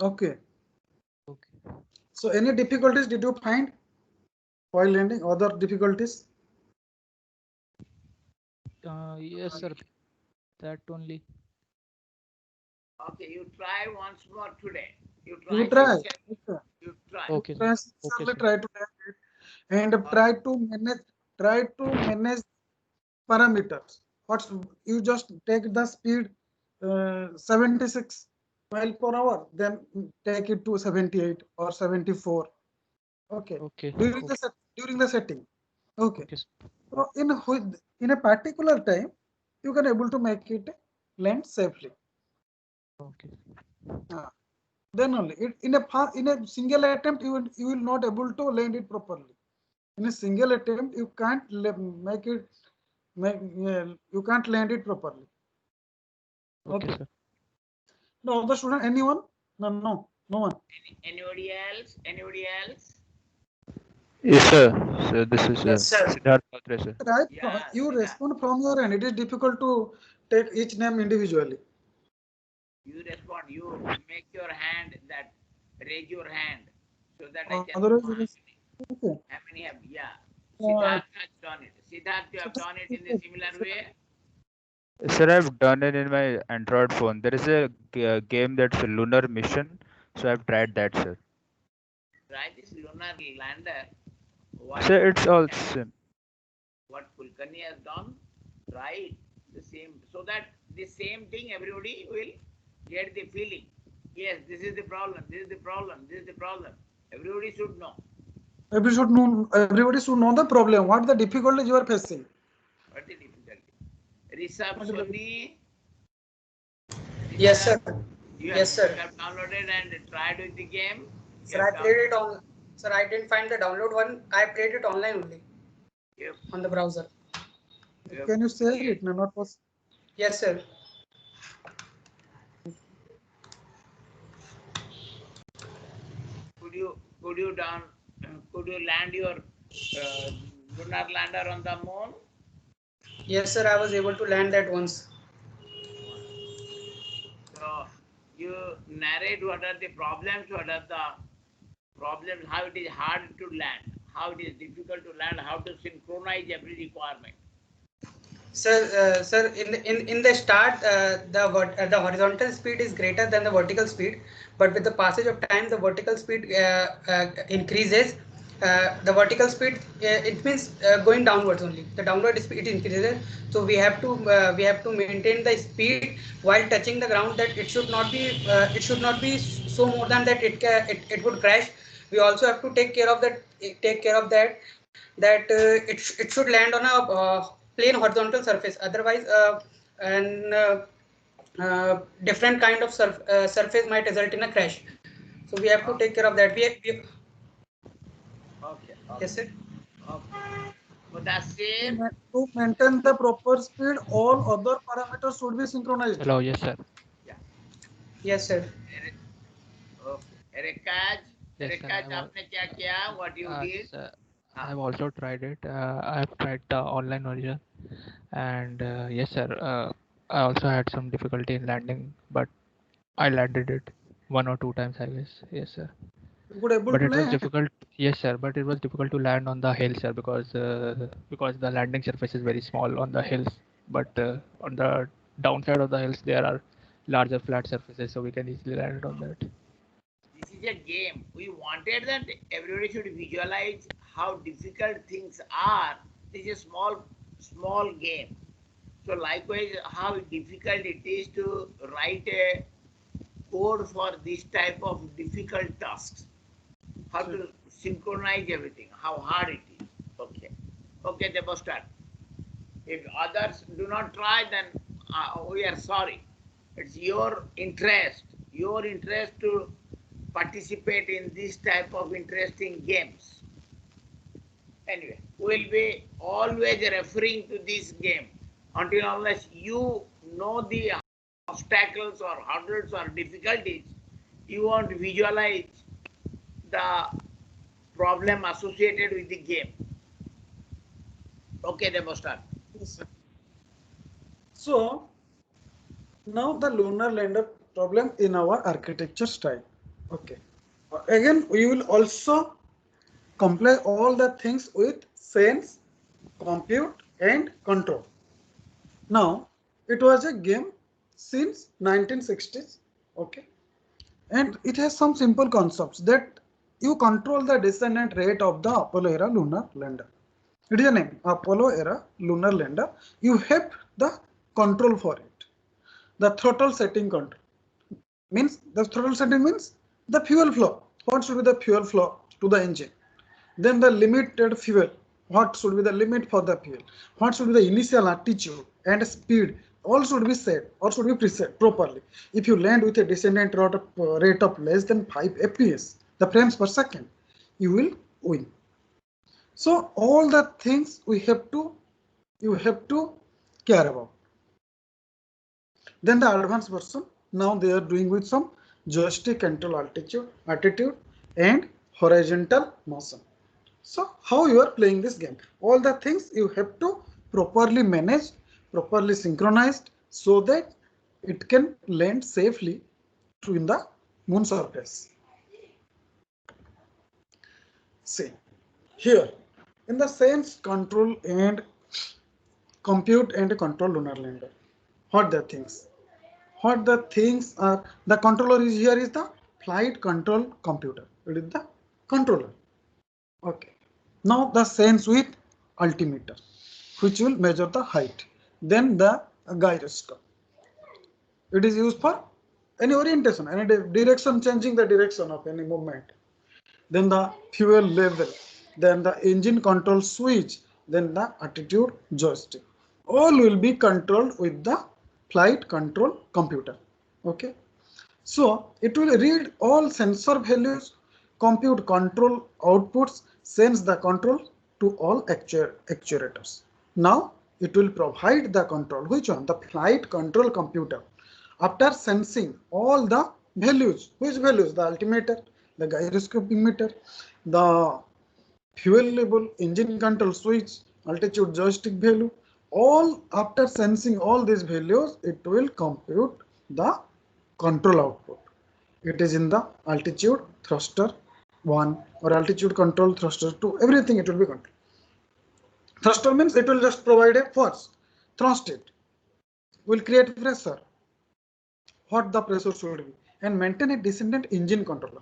Okay. Okay. So any difficulties did you find while landing? Other difficulties? Yes, sir. That only. Okay, you try once more today. You You try try. sincerely. Okay. You try. You Okay, sir. try Okay, sincerely sir. try to land it and Uh, try to manage parameters. What's you just take the speed 76 mile per hour, then take it to 78 or 74. Okay. Okay. During the Okay. during the setting. Okay. Okay, sir. So in a particular time, you can able to make it land safely. Okay. Ah, then only in a single attempt you will not able to land it properly. In a single attempt you can't make it make you can't land it properly. Okay, Okay. sir. No other student, anyone? No one. anybody else? Anybody else? Yes, sir. So this is Yes, sir. Siddharth Matre, sir. Right, Yeah, you Siddharth. respond from your end. It is difficult to take each name individually. You respond. You make your hand that raise your hand so that I can Otherwise, know it is okay. how many have. Yeah. Uh, Siddharth has done it. Siddharth, you have done it in the similar way. Sir, I've done it in my Android phone. There is a game that's a Lunar Mission, so I've tried that, sir. Try this lunar lander. What Sir, it's all has same. what Kulkarni has done, right? The same, so that the same thing everybody will get the feeling. Yes, this is the problem. This is the problem. This is the problem. Everybody should know everybody should know the problem. What the difficulties you are facing? what the difficulty. Rishabh What is the Soni, Yes, Rishabh, sir. Yes, you sir. have downloaded and tried with the game. You Sir, have I played it downloaded. on. Sir, I didn't find the download one. I played it online only You on the browser. have Can you share created. it? No, not possible. Yes, sir. Could you down? Could you land your lunar lander on the moon? Yes, sir. I was able to land that once. So you narrate what are the problems, what are the problems, how it is hard to land, how it is difficult to land, how to synchronize every requirement. Sir, in the start, the horizontal speed is greater than the vertical speed, but with the passage of time, the vertical speed increases. The vertical speed it means going downwards only. The downward speed increases, so we have to maintain the speed while touching the ground. That it should not be so more than that it would crash. We also have to take care of that it should land on a plain horizontal surface, otherwise different kind of surface might result in a crash, so we have to take care of that. Okay, Yes, okay, sir. okay. For the same, To maintain the proper speed, all other parameters should be synchronized. Hello. Yes, sir. yeah. Yes, sir. Okay, Rekaj, Yes, sir. Rekaj, आपने क्या किया? What you did? Sir, हाँ, I've also tried it. I've tried the online version, and yes, sir. I also had some difficulty in landing, but I landed it one or two times, I guess. Yes, sir. You could able But to it was land. difficult. Yes, sir. But it was difficult to land on the hill, sir, because the landing surface is very small on the hills. But on the downside of the hills, there are larger flat surfaces, so we can easily land on that. this is a game. We wanted that everybody should visualize how difficult things are. This is a small game. So likewise, how difficult it is to write a code for this type of difficult tasks. How Sure. to synchronize everything, how hard it is. Okay. Okay, they must start. If others do not try, then we are sorry. It's your interest to participate in this type of interesting games. Anyway, we'll be always referring to this game until unless you know the obstacles or hurdles or difficulties, you won't visualize the problem associated with the game. Okay, they must start. Yes, sir. So now the lunar lander problem in our architecture style. Okay. Again, we will also comply all the things with sense, compute, and control. Now, it was a game since 1960s. Okay. And it has some simple concepts that you control the descendant rate of the Apollo era lunar lander. It is a name, Apollo era lunar lander. You have the control for it. The throttle setting control means the throttle setting means the fuel flow. What should be the fuel flow to the engine? Then the limited fuel. What should be the limit for the fuel? What should be the initial altitude and speed? All should be set or should be preset properly. If you land with a descendant rate of less than 5 fps, the frames per second, you will win. So all the things you have to care about. Then the advanced version, now they are doing with some joystick control altitude, attitude, and horizontal motion. So how you are playing this game? All the things you have to properly manage, properly synchronized, so that it can land safely to in the moon surface. See here in the sense, control, and compute and control lunar lander. What the things? What the things are? The controller is here is the flight control computer. It is the controller. Okay. Now the sense with altimeter, which will measure the height. Then the gyroscope. It is used for any orientation, any direction, changing the direction of any movement. Then the fuel level. Then the engine control switch. Then the attitude joystick. All will be controlled with the flight control computer. Okay. So it will read all sensor values, compute control outputs, sends the control to all actuators. Now it will provide the control. Which one? The flight control computer. After sensing all the values, which values? The altimeter, the gyroscope meter, the fuel level, engine control switch, altitude joystick value. All after sensing all these values, it will compute the control output. It is in the altitude thruster 1 or altitude control thruster 2. Everything it will be controlled. Thruster means it will just provide a force. Thrust it. Will create pressure. What the pressure should be. And maintain a descendant engine controller.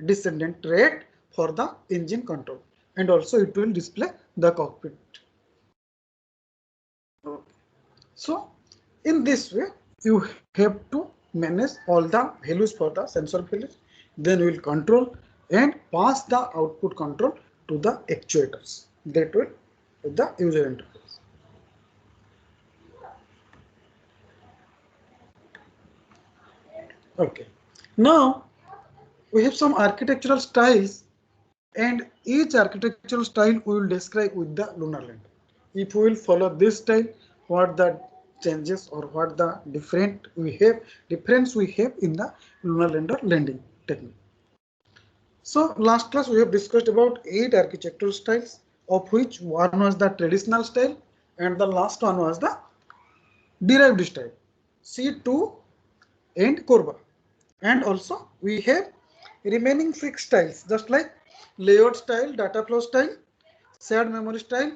Descendant rate for the engine control. And also it will display the cockpit. Okay. So in this way, you have to manage all the values for the sensor values. Then we will control and pass the output control to the actuators. That will be the user interface. Okay. Now we have some architectural styles, and each architectural style we will describe with the lunar lander. If we will follow this style, what the changes or what the difference we have in the lunar lander landing technique. So last class we have discussed about 8 architectural styles, of which one was the traditional style and the last one was the derived style, C2 and Corba. And also we have remaining 6 styles, just like layout style, data flow style, shared memory style,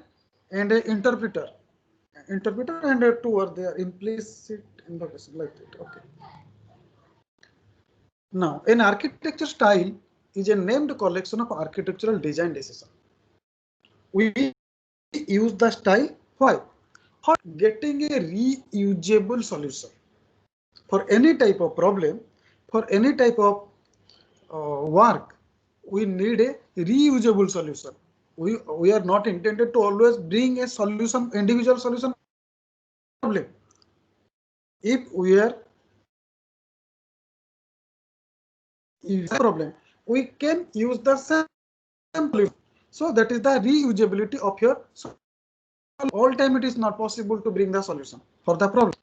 and a interpreter and 2 are there, implicit invocation, like that. Okay. Now an architecture style is a named collection of architectural design decisions. We use the style why? For getting a reusable solution for any type of problem, for any type of work. We need a reusable solution. We are not intended to always bring a solution, individual solution problem. If we are problem, we can use the same solution. So that is the reusability of your solution. All time it is not possible to bring the solution for the problem.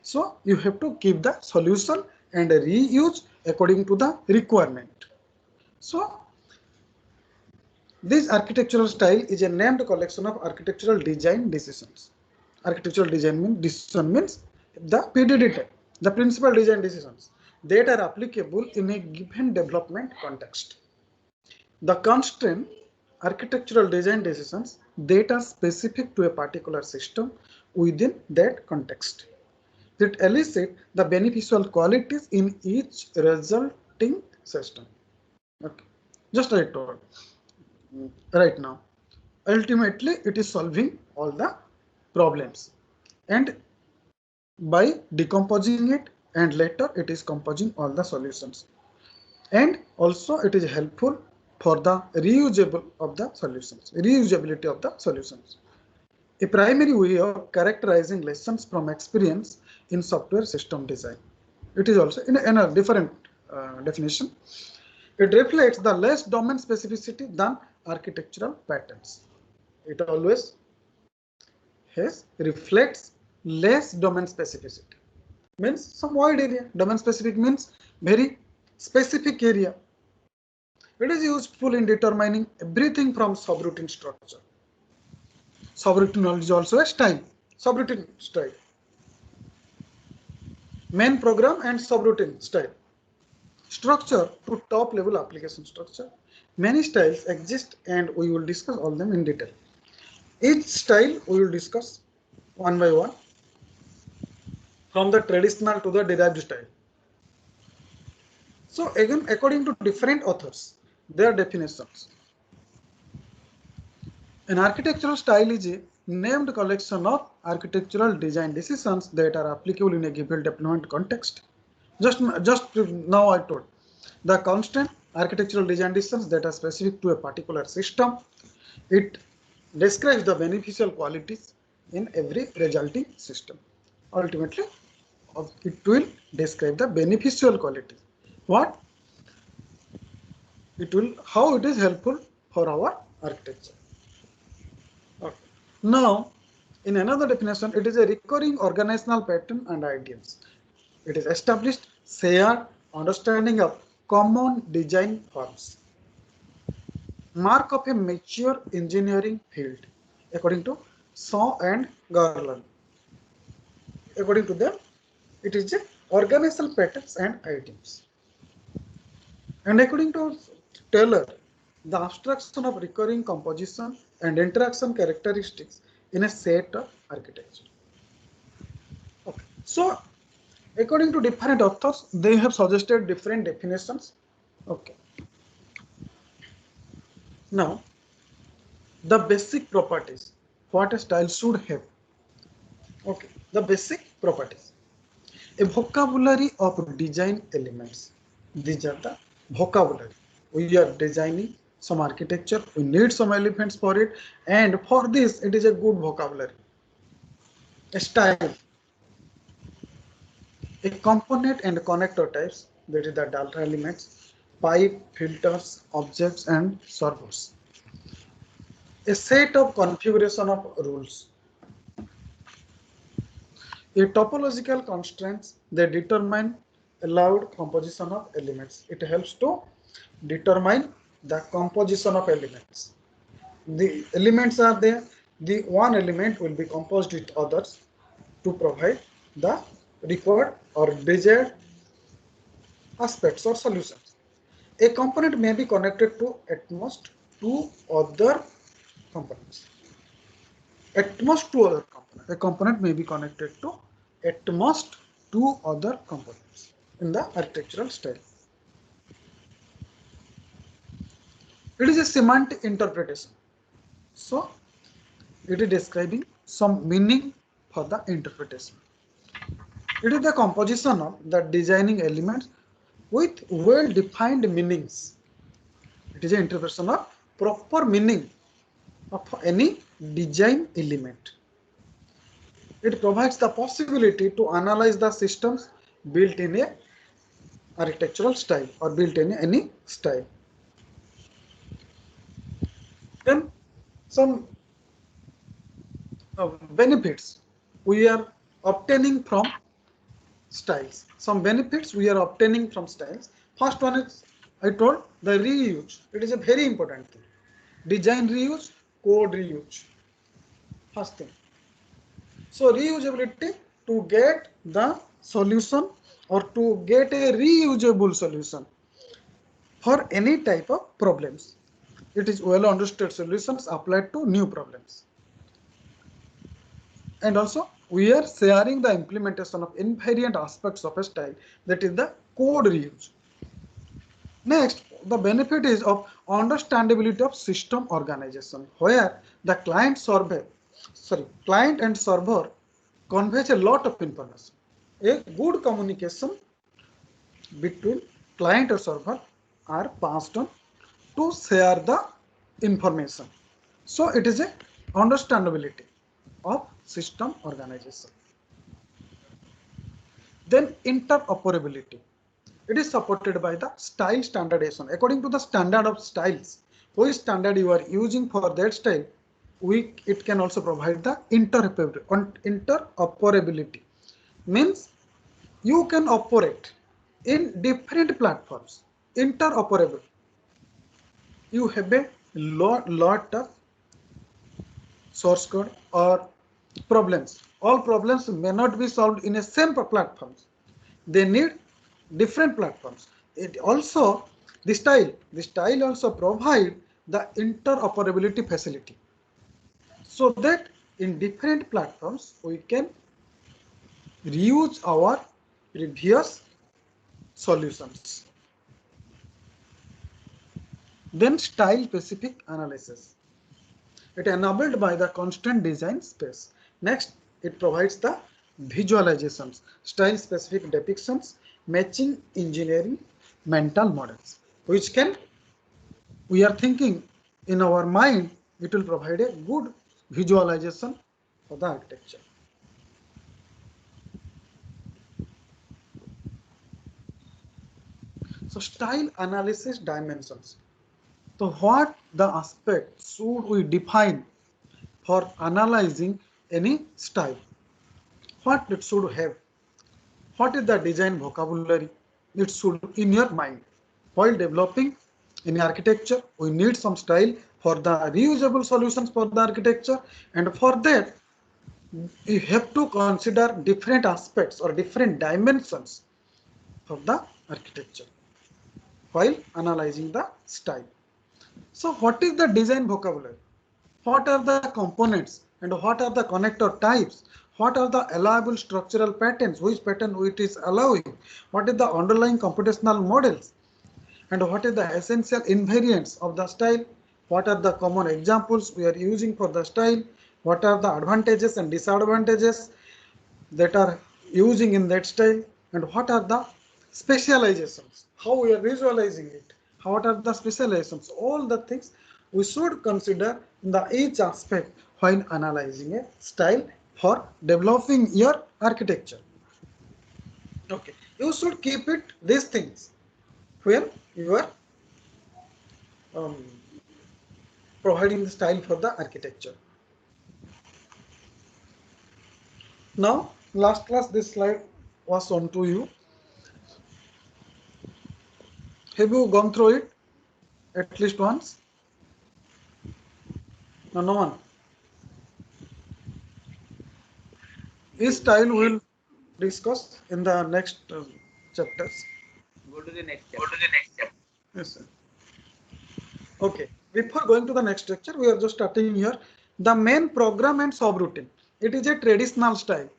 So you have to keep the solution and reuse according to the requirement. So this architectural style is a named collection of architectural design decisions. Architectural design decision means the PDD type, the principal design decisions that are applicable in a given development context. The constraint architectural design decisions that are specific to a particular system within that context, that elicit the beneficial qualities in each resulting system. Okay, just I told right now. Ultimately, it is solving all the problems, and by decomposing it, and later it is composing all the solutions, and also it is helpful for the reusability of the solutions. A primary way of characterizing lessons from experience in software system design. It is also in a different definition. It reflects the less domain specificity than architectural patterns. It always reflects less domain specificity. Means some wide area. Domain specific means very specific area. It is useful in determining everything from subroutine structure. Subroutine is also a style. Subroutine style. Main program and subroutine style. Structure to top level application structure. Many styles exist and we will discuss all them in detail. Each style we will discuss one by one, from the traditional to the derived style. So again, according to different authors, their definitions. An architectural style is a named collection of architectural design decisions that are applicable in a given development context. Just now I told the constant architectural design decisions that are specific to a particular system. It describes the beneficial qualities in every resulting system. Ultimately, it will describe the beneficial qualities. What? It will, how it is helpful for our architecture. Okay. Now, in another definition, it is a recurring organizational pattern and ideals. It is established, shared understanding of common design forms. Mark of a mature engineering field, according to Shaw and Garland. According to them, it is a organizational patterns and items. And according to Taylor, the abstraction of recurring composition and interaction characteristics in a set of architecture. Okay. So, according to different authors, they have suggested different definitions. Okay. Now, the basic properties, what a style should have. Okay, the basic properties. A vocabulary of design elements. These are the vocabulary. We are designing some architecture, we need some elements for it, and for this it is a good vocabulary. A style. A component and connector types, that is the data elements, pipe, filters, objects and servers. A set of configuration of rules. A topological constraints, they determine allowed composition of elements. It helps to determine the composition of elements. The elements are there. The one element will be composed with others to provide the required or desired aspects or solutions. A component may be connected to at most two other components. At most two other components. A component may be connected to at most two other components in the architectural style. It is a semantic interpretation. So, it is describing some meaning for the interpretation. It is the composition of the designing elements with well-defined meanings. It is an interpretation of proper meaning of any design element. It provides the possibility to analyze the systems built in a architectural style or built in any style. Then some benefits we are obtaining from styles. Some benefits we are obtaining from styles. First one is, I told, the reuse. It is a very important thing. Design reuse, code reuse. First thing. So reusability, to get the solution or to get a reusable solution for any type of problems. It is well understood solutions applied to new problems. And also we are sharing the implementation of invariant aspects of a style, that is the code reuse. Next, the benefit is of understandability of system organization, where the client and server conveys a lot of information. A good communication between client and server are passed on to share the information. So it is a understandability of system organization. Then interoperability. It is supported by the style standardization. According to the standard of styles, which standard you are using for that style, it can also provide the interoperability. Means you can operate in different platforms. Interoperable. You have a lot of source code or problems. All problems may not be solved in a same platforms. They need different platforms. It also the style also provide the interoperability facility, so that in different platforms we can reuse our previous solutions. Then style specific analysis. It enabled by the constant design space. Next, it provides the visualizations, style specific depictions, matching engineering mental models, which we are thinking in our mind, it will provide a good visualization for the architecture. So style analysis dimensions. So what the aspects should we define for analyzing any style? What it should have? What is the design vocabulary it should in your mind? While developing any architecture, we need some style for the reusable solutions for the architecture, and for that you have to consider different aspects or different dimensions of the architecture while analyzing the style. So what is the design vocabulary? What are the components and what are the connector types? What are the allowable structural patterns? Which pattern it is allowing? What is the underlying computational models? And what is the essential invariants of the style? What are the common examples we are using for the style? What are the advantages and disadvantages that are using in that style? And what are the specializations? How we are visualizing it? What are the specializations? All the things we should consider in the each aspect while analyzing a style for developing your architecture. Okay, you should keep it these things when you are providing the style for the architecture. Now, last class this slide was shown to you. Have you gone through it at least once? No one. This style will discuss in the next chapters. Go to the next chapter. Yes, sir. Okay. Before going to the next lecture, we are just starting here. The main program and subroutine. It is a traditional style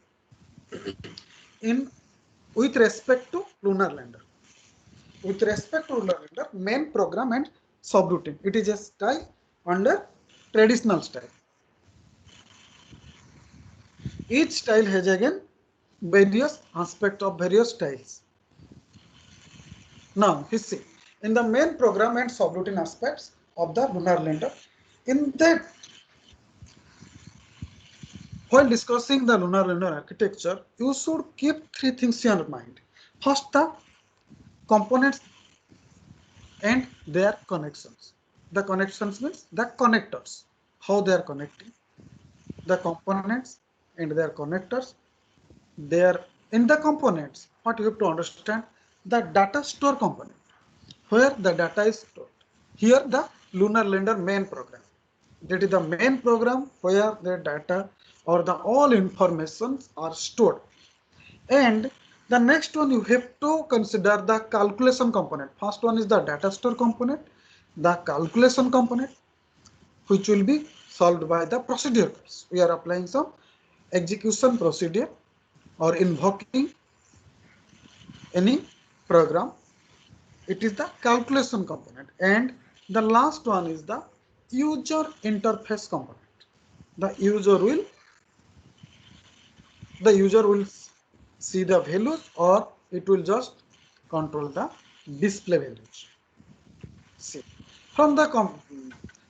in with respect to lunar lander. With respect to lunar lander, main program and subroutine. It is a style under traditional style. Each style has again various aspects of various styles. Now, you see, in the main program and subroutine aspects of the lunar lander, in that, while discussing the lunar lander architecture, you should keep three things in your mind. First, the components and their connections. The connections means the connectors, how they are connecting. The components and their connectors. They are in the components. What you have to understand, the data store component, where the data is stored. Here the lunar lander main program. That is the main program where the data or the all informations are stored. And The next one, you have to consider the calculation component. First one is the data store component, the calculation component, which will be solved by the procedure. We are applying some execution procedure or invoking any program. It is the calculation component. And the last one is the user interface component. The user will see the values, or it will just control the display values. See, from the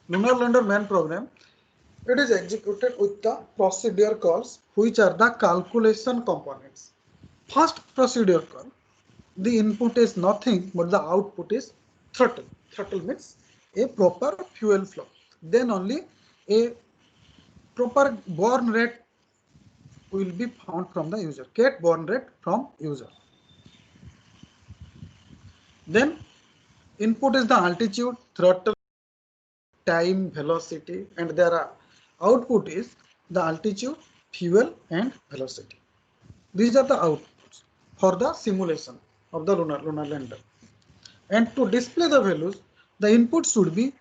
Lunar Lander main program, it is executed with the procedure calls, which are the calculation components. First procedure call, the input is nothing but the output is throttle. Throttle means a proper fuel flow. Then only a proper burn rate will be found from the user. Get burn rate from user. Then input is the altitude, throttle, time, velocity, and their output is the altitude, fuel, and velocity. These are the outputs for the simulation of the lunar lander. And to display the values, the input should be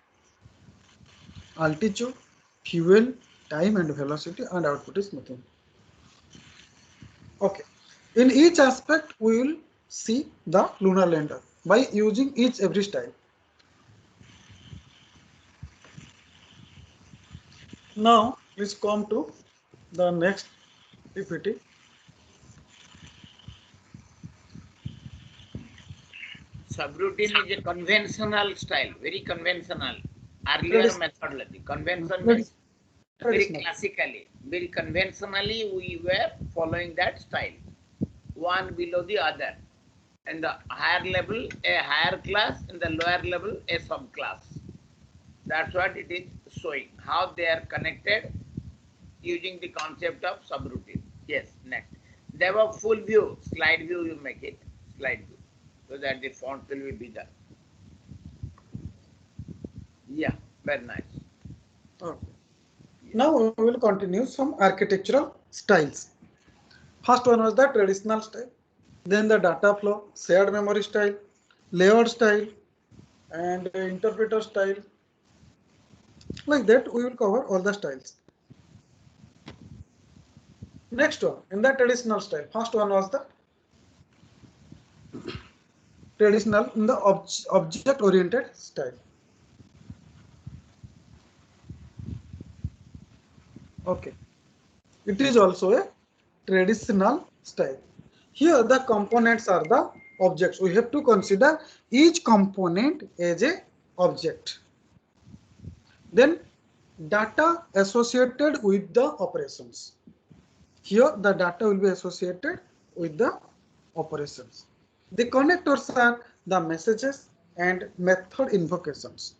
altitude, fuel, time, and velocity, and output is nothing. Okay. In each aspect, we will see the lunar lander by using each every style. Now, let's come to the next PPT. Subroutine is a conventional style, very conventional. Earlier methodology. Convention means very classically, very conventionally we were following that style. One below the other. In the higher level, a higher class, in the lower level, a subclass. That's what it is showing, how they are connected using the concept of subroutine. Yes, next. They have a full view, slide view you make it, slide view, so that the font will be bigger. Yeah, very nice. Okay. Now we will continue some architectural styles. First one was the traditional style, then the data flow, shared memory style, layered style, and interpreter style. Like that, we will cover all the styles. Next one, in the traditional style, first one was the traditional in the object oriented style. Okay, it is also a traditional style. Here the components are the objects. We have to consider each component as a object. Then data associated with the operations. Here the data will be associated with the operations. The connectors are the messages and method invocations.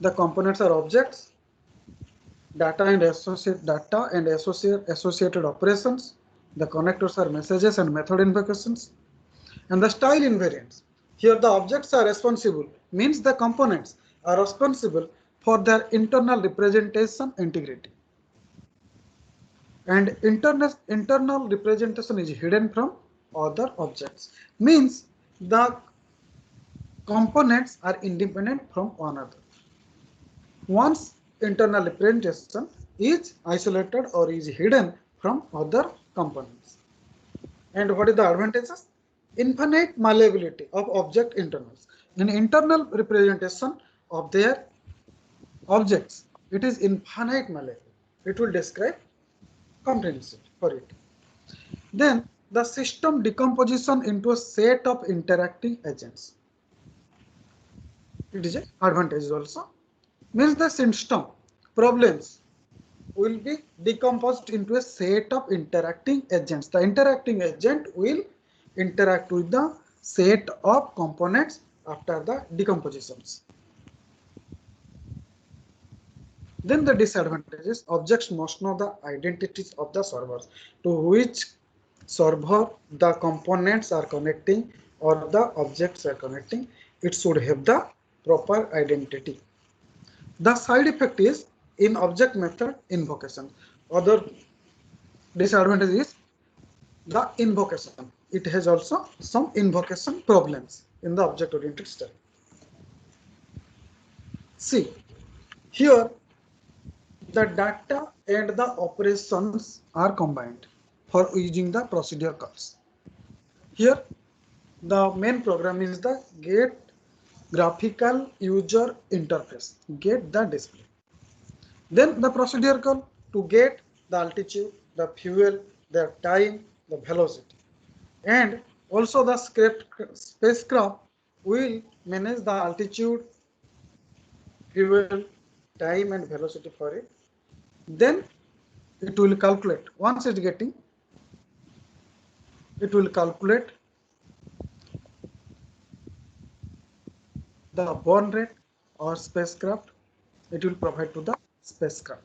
The components are objects, data and associated operations. The connectors are messages and method invocations. And the style invariants. Here the objects are responsible, means the components are responsible for their internal representation integrity. And internal representation is hidden from other objects, means the components are independent from one another. Once internal representation is isolated or is hidden from other components. And what is the advantages? Infinite malleability of object internals. In internal representation of their objects, it is infinite malleable. It will describe comprehensively for it. Then the system decomposition into a set of interacting agents. It is an advantage also. Means the system problems will be decomposed into a set of interacting agents. The interacting agent will interact with the set of components after the decompositions. Then the disadvantages: objects must know the identities of the servers to which server the components are connecting or the objects are connecting. It should have the proper identity. The side effect is in object method invocation. Other disadvantage is the invocation. It has also some invocation problems in the object-oriented style. See, here the data and the operations are combined for using the procedure calls. Here, the main program is the get graphical user interface, get the display. Then the procedure call to get the altitude, the fuel, the time, the velocity. And also the spacecraft will manage the altitude, fuel, time and velocity for it. Then it will calculate. Once it's getting, it will calculate the burn rate or spacecraft. It will provide to the spacecraft.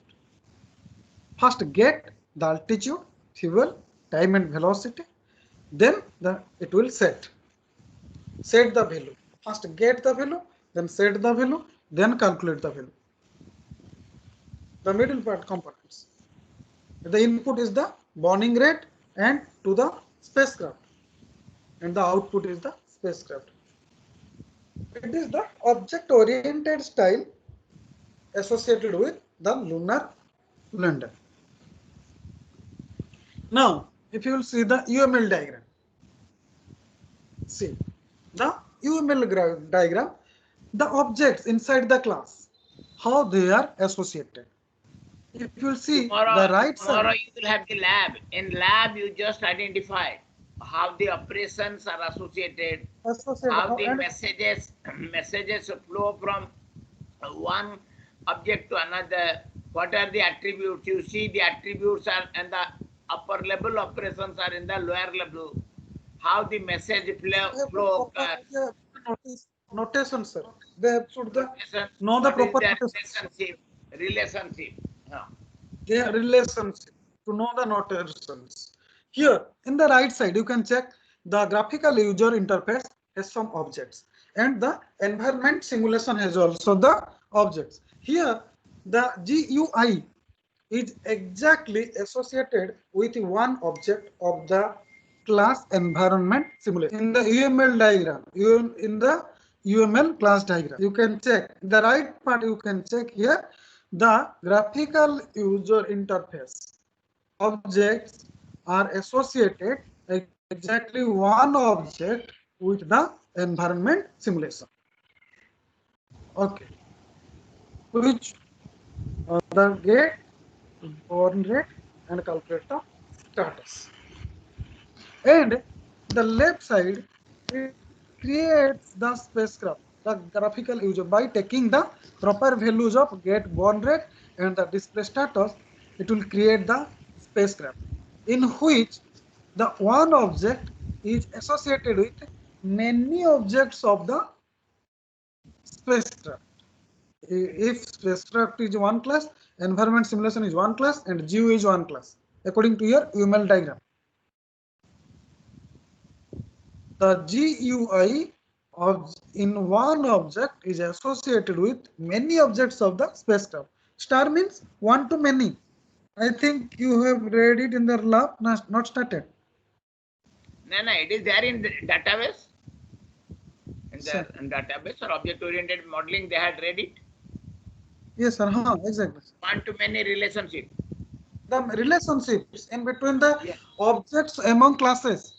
First get the altitude, fuel, time and velocity. Then it will set the value. First get the value, then set the value, then calculate the value. The middle part components. The input is the burning rate and to the spacecraft, and the output is the spacecraft. It is the object-oriented style associated with the lunar lander. Now, if you will see the UML diagram, see the UML diagram, the objects inside the class, how they are associated. If you will see the right tomorrow side, you will have the lab. In lab, you just identify how the operations are associated, how the messages flow from one object to another. What are the attributes? You see the attributes are and the upper level operations are in the lower level. How the message flow notation, sir. They should know the proper relationship. Yeah, relationship, to know the notations. Here in the right side, you can check the graphical user interface has some objects, and the environment simulation has also the objects. Here the GUI is exactly associated with one object of the class environment simulation. In the UML diagram, in the UML class diagram, you can check the right part. You can check here the graphical user interface objects are associated exactly one object with the environment simulation. Okay, which the get burn rate and calculate the status. And the left side, it creates the spacecraft, the graphical user, by taking the proper values of get burn rate and the display status. It will create the spacecraft in which the one object is associated with many objects of the spacecraft. If spacecraft is one class, environment simulation is one class, and GUI is one class, according to your UML diagram. The GUI in one object is associated with many objects of the spacecraft. Star means one to many. I think you have read it in the lab, not started. No, it is there in the database. In the database or object-oriented modeling, they had read it. Yes, sir. Exactly. One to many relationship. The relationships in between the objects among classes.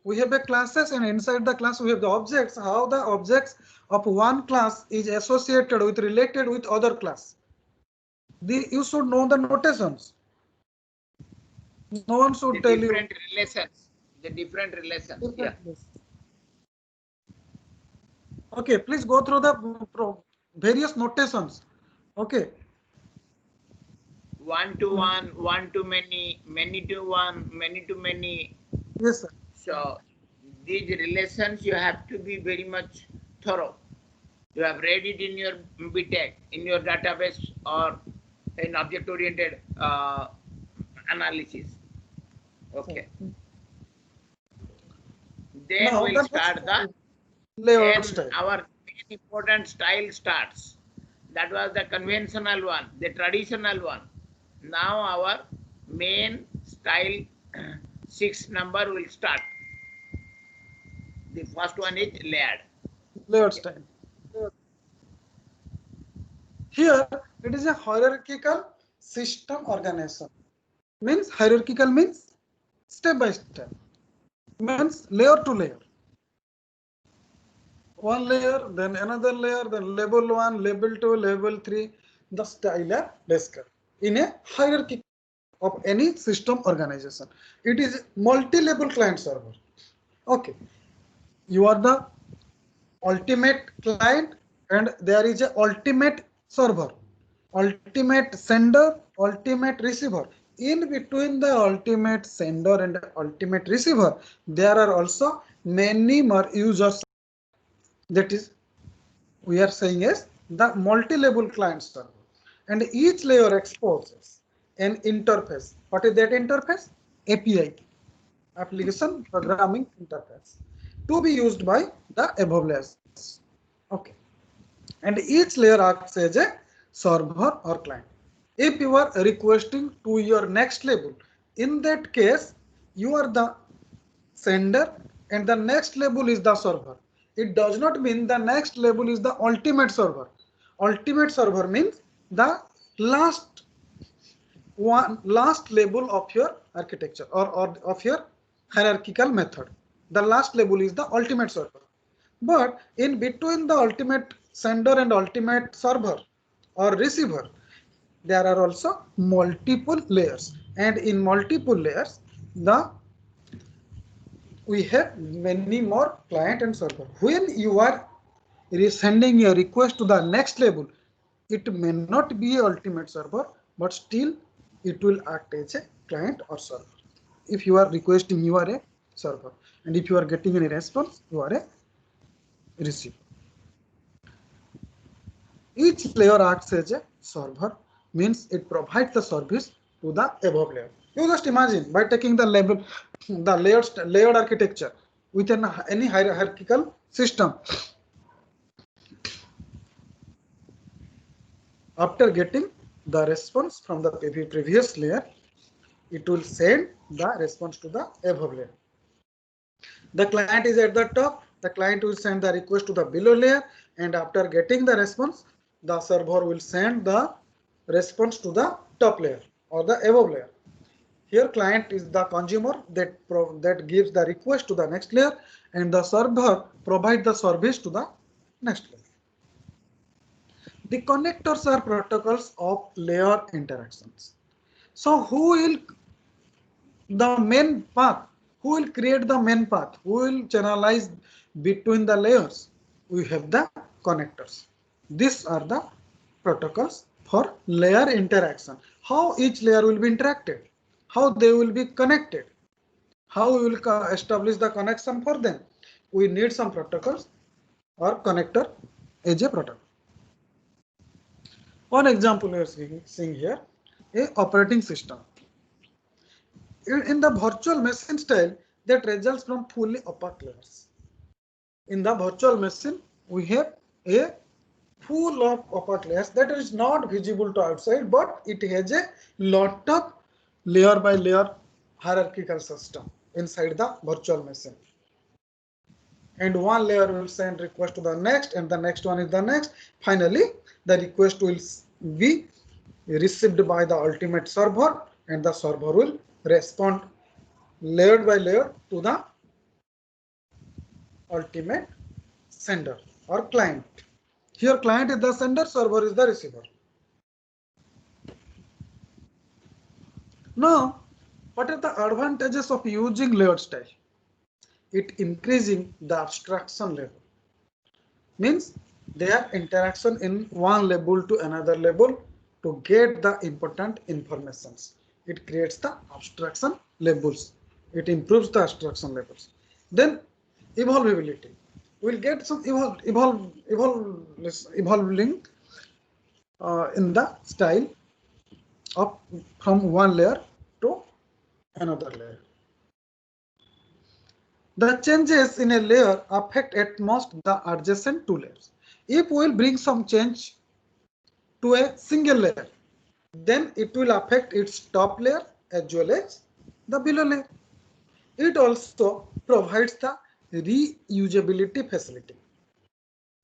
We have a classes, and inside the class we have the objects. How the objects of one class is associated with, related with other class. You should know the notations. No one should tell you. The different relations. Yeah. Okay, please go through the various notations. Okay. One to one, one to many, many to one, many to many. Yes, sir. So these relations you have to be very much thorough. You have read it in your BTech, in your database, or in object-oriented analysis. Okay. Then now we'll start the layout style. Our main important style starts. That was the conventional one, the traditional one. Now our main style 6 number will start. The first one is layered. Layered style. Here it is a hierarchical system organization. Means hierarchical means step by step. Means layer to layer. One layer, then another layer, then level 1, level 2, level 3. The style are described in a hierarchy of any system organization. It is multi-level client server. Okay, you are the ultimate client and there is a ultimate server, ultimate sender, ultimate receiver. In between the ultimate sender and ultimate receiver, there are also many more users. That is, we are saying is the multi-level client server, and each layer exposes an interface. What is that interface? API, application programming interface, to be used by the above layers. Okay, and each layer acts as a server or client. If you are requesting to your next level, in that case you are the sender and the next level is the server. It does not mean the next level is the ultimate server. Ultimate server means the last level of your architecture or of your hierarchical method. The last level is the ultimate server. But in between the ultimate sender and ultimate server or receiver, there are also multiple layers, and in multiple layers we have many more client and server. When you are sending a request to the next level, it may not be a ultimate server, but still it will act as a client or server. If you are requesting, you are a server, and if you are getting any response, you are a receiver. Each layer acts as a server, means it provides the service to the above layer. You just imagine, by taking the layered architecture within any hierarchical system, after getting the response from the previous layer, it will send the response to the above layer. The client is at the top, the client will send the request to the below layer, and after getting the response, the server will send the response to the top layer or the above layer. Here client is the consumer that gives the request to the next layer, and the server provides the service to the next layer. The connectors are protocols of layer interactions. So who will the main path? Who will create the main path? Who will channelize between the layers? We have the connectors. These are the protocols for layer interaction. How each layer will be interacted, how they will be connected, how we will establish the connection for them. We need some protocols or connector as a protocol. One example we are seeing here, a operating system. In the virtual machine style, that results from fully opaque layers. In the virtual machine, we have a full of opaque layers that is not visible to outside, but it has a lot of layer by layer hierarchical system inside the virtual machine. And one layer will send request to the next, and the next one is the next. Finally, the request will be received by the ultimate server, and the server will respond layer by layer to the ultimate sender or client. Here client is the sender, server is the receiver. Now, what are the advantages of using layered style? It increasing the abstraction level. Means their interaction in one level to another level to get the important informations. It creates the abstraction levels. It improves the abstraction levels. Then evolvability. We'll get some evolving in the style of from one layer to another layer. The changes in a layer affect at most the adjacent two layers. If we will bring some change to a single layer, then it will affect its top layer as well as the below layer. It also provides the reusability facility.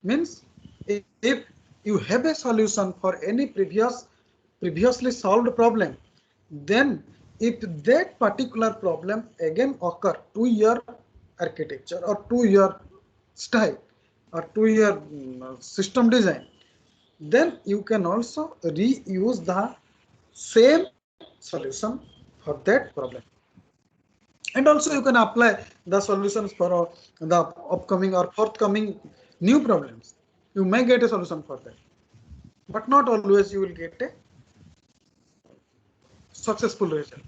Means if you have a solution for any previously solved problem, then if that particular problem again occur 2-year architecture or 2-year style or 2-year system design, then you can also reuse the same solution for that problem. And also you can apply the solutions for the upcoming or forthcoming new problems. You may get a solution for that, but not always you will get a successful result.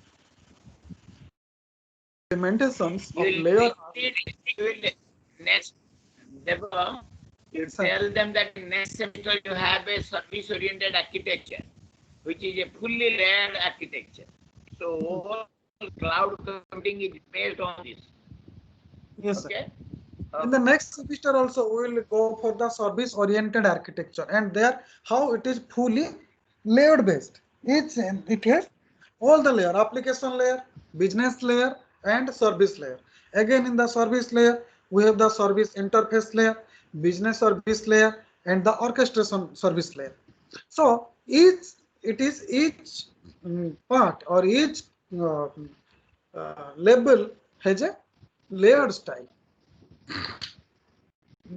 Implementations of layer. Next, Deva, you tell them that in next semester you have a service-oriented architecture, which is a fully layered architecture. So all cloud computing is based on this. Yes, okay? In the next semester also we will go for the service oriented architecture, and there how it is fully layered based. It has all the layer, application layer, business layer and service layer. Again in the service layer we have the service interface layer, business service layer and the orchestration service layer. So each part or each label has a layered style.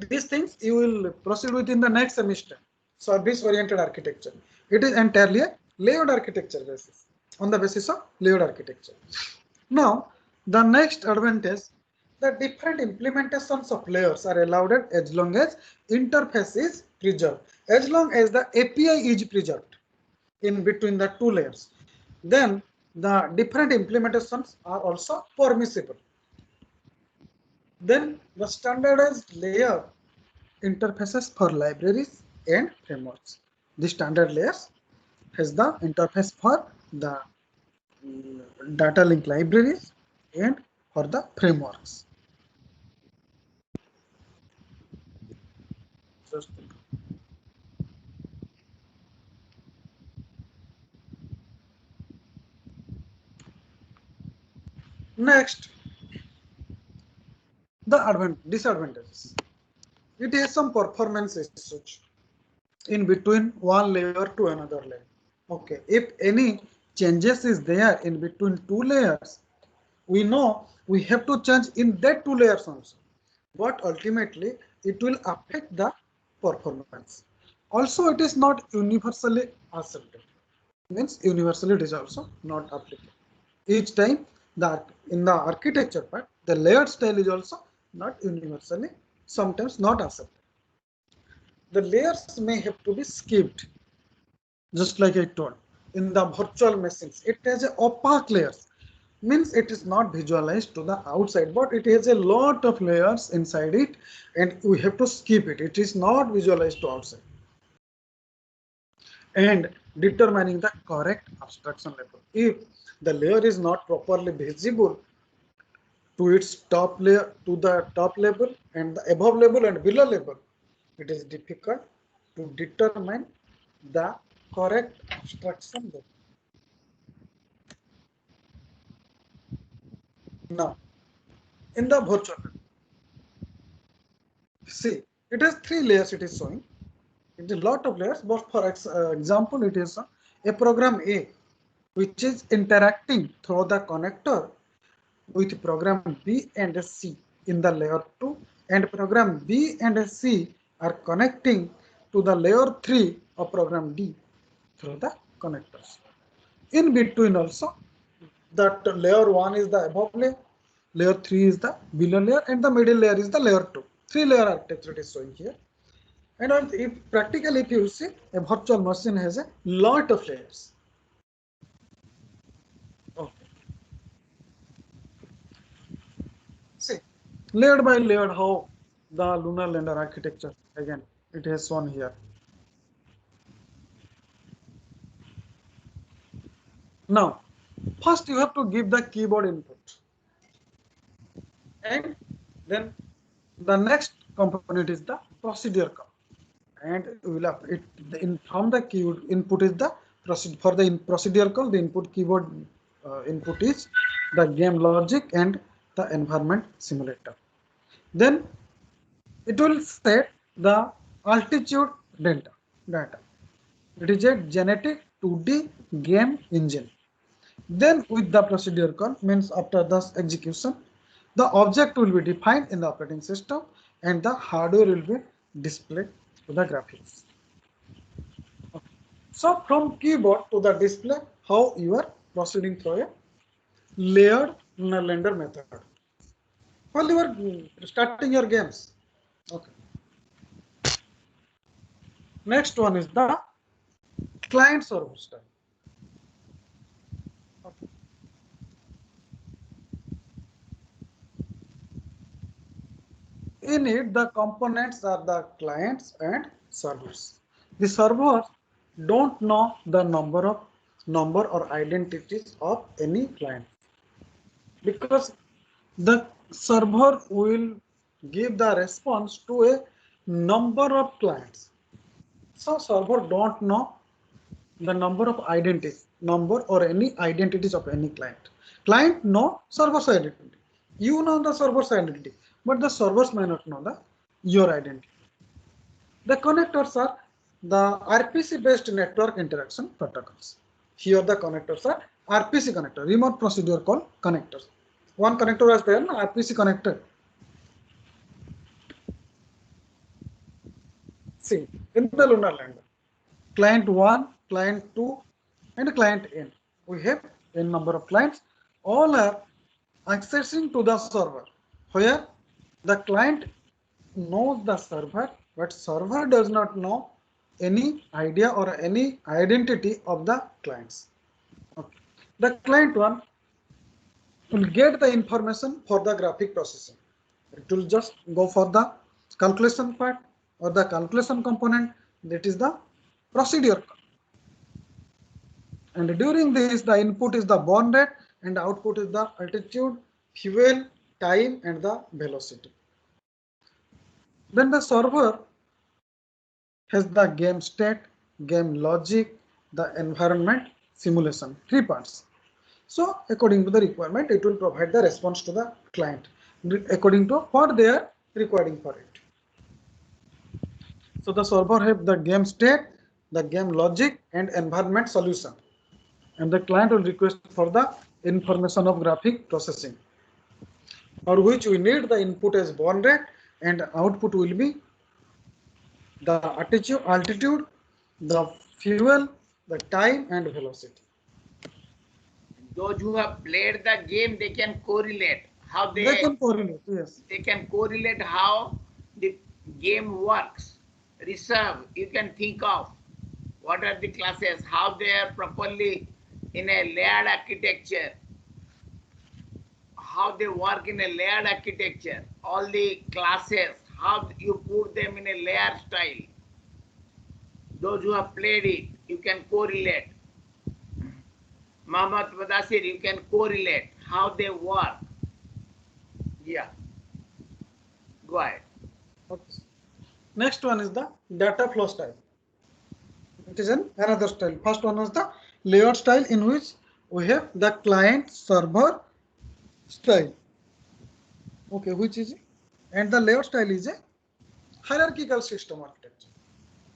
These things you will proceed with in the next semester. Service oriented architecture. It is entirely a layered architecture basis, on the basis of layered architecture. Now, the next advantage, the different implementations of layers are allowed as long as interface is preserved. As long as the API is preserved in between the two layers, then the different implementations are also permissible. Then the standardized layer interfaces for libraries and frameworks. The standard layers has the interface for the data link libraries and for the frameworks. Just next, the disadvantages. It has some performance issues in between one layer to another layer. Okay, if any changes is there in between two layers, we know we have to change in that two layers also, but ultimately it will affect the performance. Also, it is not universally accepted. Means universally it is also not applicable. Each time that in the architecture part, the layered style is also not universally, sometimes not accepted. The layers may have to be skipped, just like I told. In the virtual machines, it has a opaque layers. Means it is not visualized to the outside, but it has a lot of layers inside it and we have to skip it. It is not visualized to outside. And determining the correct abstraction level. If the layer is not properly visible to its top layer, to the top level and the above level and below level, it is difficult to determine the correct abstraction level. Now, in the virtual, see, it has 3 layers it is showing. It is a lot of layers, but for example, it is a program A, which is interacting through the connector with program B and C in the layer 2, and program B and C are connecting to the layer 3 of program D through the connectors. In between also, that layer 1 is the above layer 3 is the below layer, and the middle layer is the layer 2. 3 layer architecture it is showing here. And if practically if you see, a virtual machine has a lot of layers. Okay. See, layered by layered, how the lunar lander architecture, again, it has shown here. Now, first you have to give the keyboard input. And then the next component is the procedure call. And we will have it from the keyboard input is the for the procedure call, the input keyboard input is the game logic and the environment simulator. Then it will set the altitude data. It is a genetic 2D game engine. Then with the procedure call, means after the execution, the object will be defined in the operating system and the hardware will be displayed to the graphics. Okay. So from keyboard to the display, how you are proceeding through a layered render method while you are starting your games. Okay. Next one is the client server style. Okay. In it, the components are the clients and servers. The servers don't know the number or identities of any client, because the server will give the response to a number of clients. So server don't know the number of identities, number or any identities of any client. Client know server's identity. You know the server's identity, but the servers may not know your identity. The connectors are the RPC based network interaction protocols. Here the connectors are RPC connector, remote procedure call connectors. One connector was there, RPC connector. See, in the lunar lander, client 1, client 2, and client N. We have n number of clients. All are accessing to the server, where the client knows the server, but server does not know any idea or any identity of the clients. Okay. The client 1 will get the information for the graphic processing. It will just go for the calculation part or the calculation component, that is the procedure. And during this, the input is the burn rate and the output is the altitude, fuel, time, and the velocity. Then the server has the game state, game logic, the environment simulation, 3 parts. So according to the requirement, it will provide the response to the client according to what they are requiring for it. So the server have the game state, the game logic, and environment solution, and the client will request for the information of graphic processing, for which we need the input as burn rate and output will be the altitude, the fuel, the time, and velocity. Those who have played the game, they can correlate how They can correlate, yes. They can correlate how the game works. Reserve, you can think of what are the classes, how they are properly in a layered architecture, how they work in a layered architecture, all the classes, how you put them in a layer style. Those who have played it, you can correlate. Mohammad Mudassir, you can correlate how they work. Yeah. Go ahead. Okay. Next one is the data flow style. It is another style. First one is the layout style, in which we have the client server style. Okay, which is, and the layout style is a hierarchical system architecture,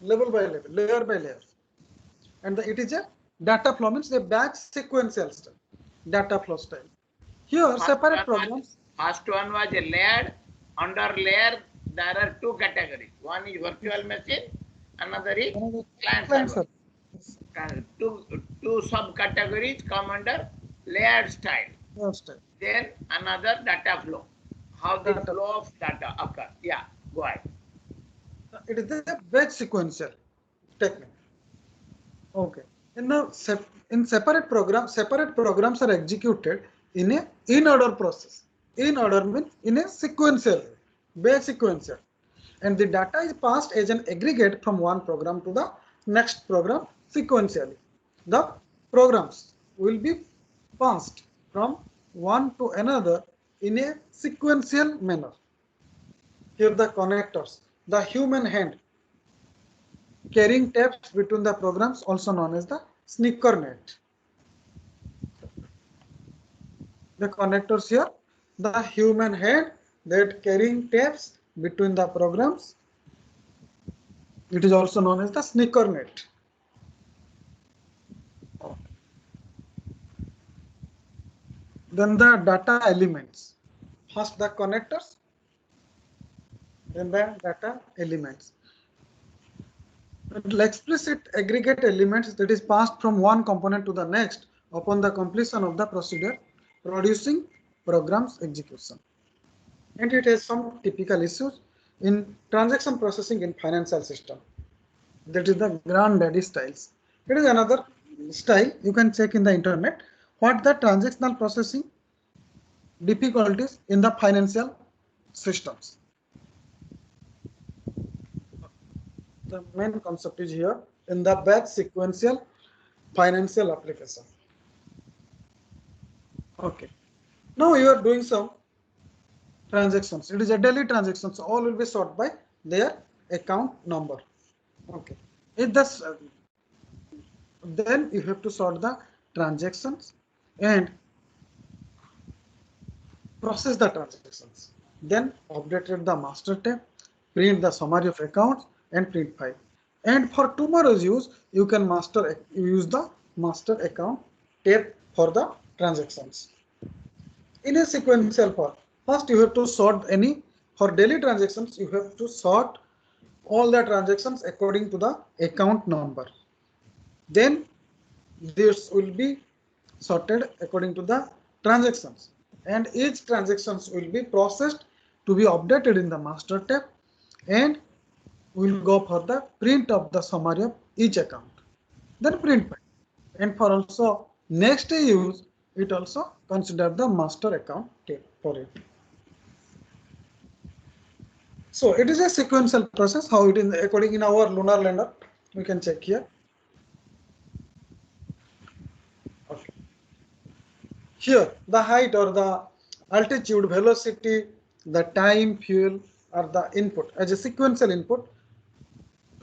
level by level, layer by layer. And it is a data flow, means a batch sequential style, data flow style. Here, separate programs. First one was a layered. Under layer, there are 2 categories. One is virtual machine, another is client server. Two subcategories come under layered style. Then another data flow. How the flow of data occurs. Yeah, go ahead. It is a batch sequential technique. Okay. In separate programs are executed in a in-order process. In order means in a sequential, batch sequential, and the data is passed as an aggregate from one program to the next program sequentially. The programs will be passed from one to another in a sequential manner. Here the connectors, the human hand carrying tapes between the programs, also known as the sneaker net. The connectors here, the human head that carrying tapes between the programs. It is also known as the sneaker net. Then the data elements. First the connectors, then the data elements. Explicit aggregate elements that is passed from one component to the next upon the completion of the procedure producing programs execution. And it has some typical issues in transaction processing in financial system. That is the granddaddy styles. It is another style you can check in the internet what the transactional processing difficulties in the financial systems. The main concept is here in the batch sequential financial application. Okay. Now you are doing some transactions. It is a daily transactions. All will be sorted by their account number. Okay. Then you have to sort the transactions and process the transactions. Then updated the master tab, print the summary of accounts and print file. And for tomorrow's use, you can use the master account tab for the transactions. In a sequential form, first you have to sort for daily transactions, you have to sort all the transactions according to the account number. Then this will be sorted according to the transactions, and each transactions will be processed to be updated in the master tab, and will go for the print of the summary of each account. Then print file. And for also next use, it also consider the master account tab for it. So it is a sequential process. How it is according in our Lunar Lander, we can check here. Okay. Here the height or the altitude, velocity, the time, fuel are the input as a sequential input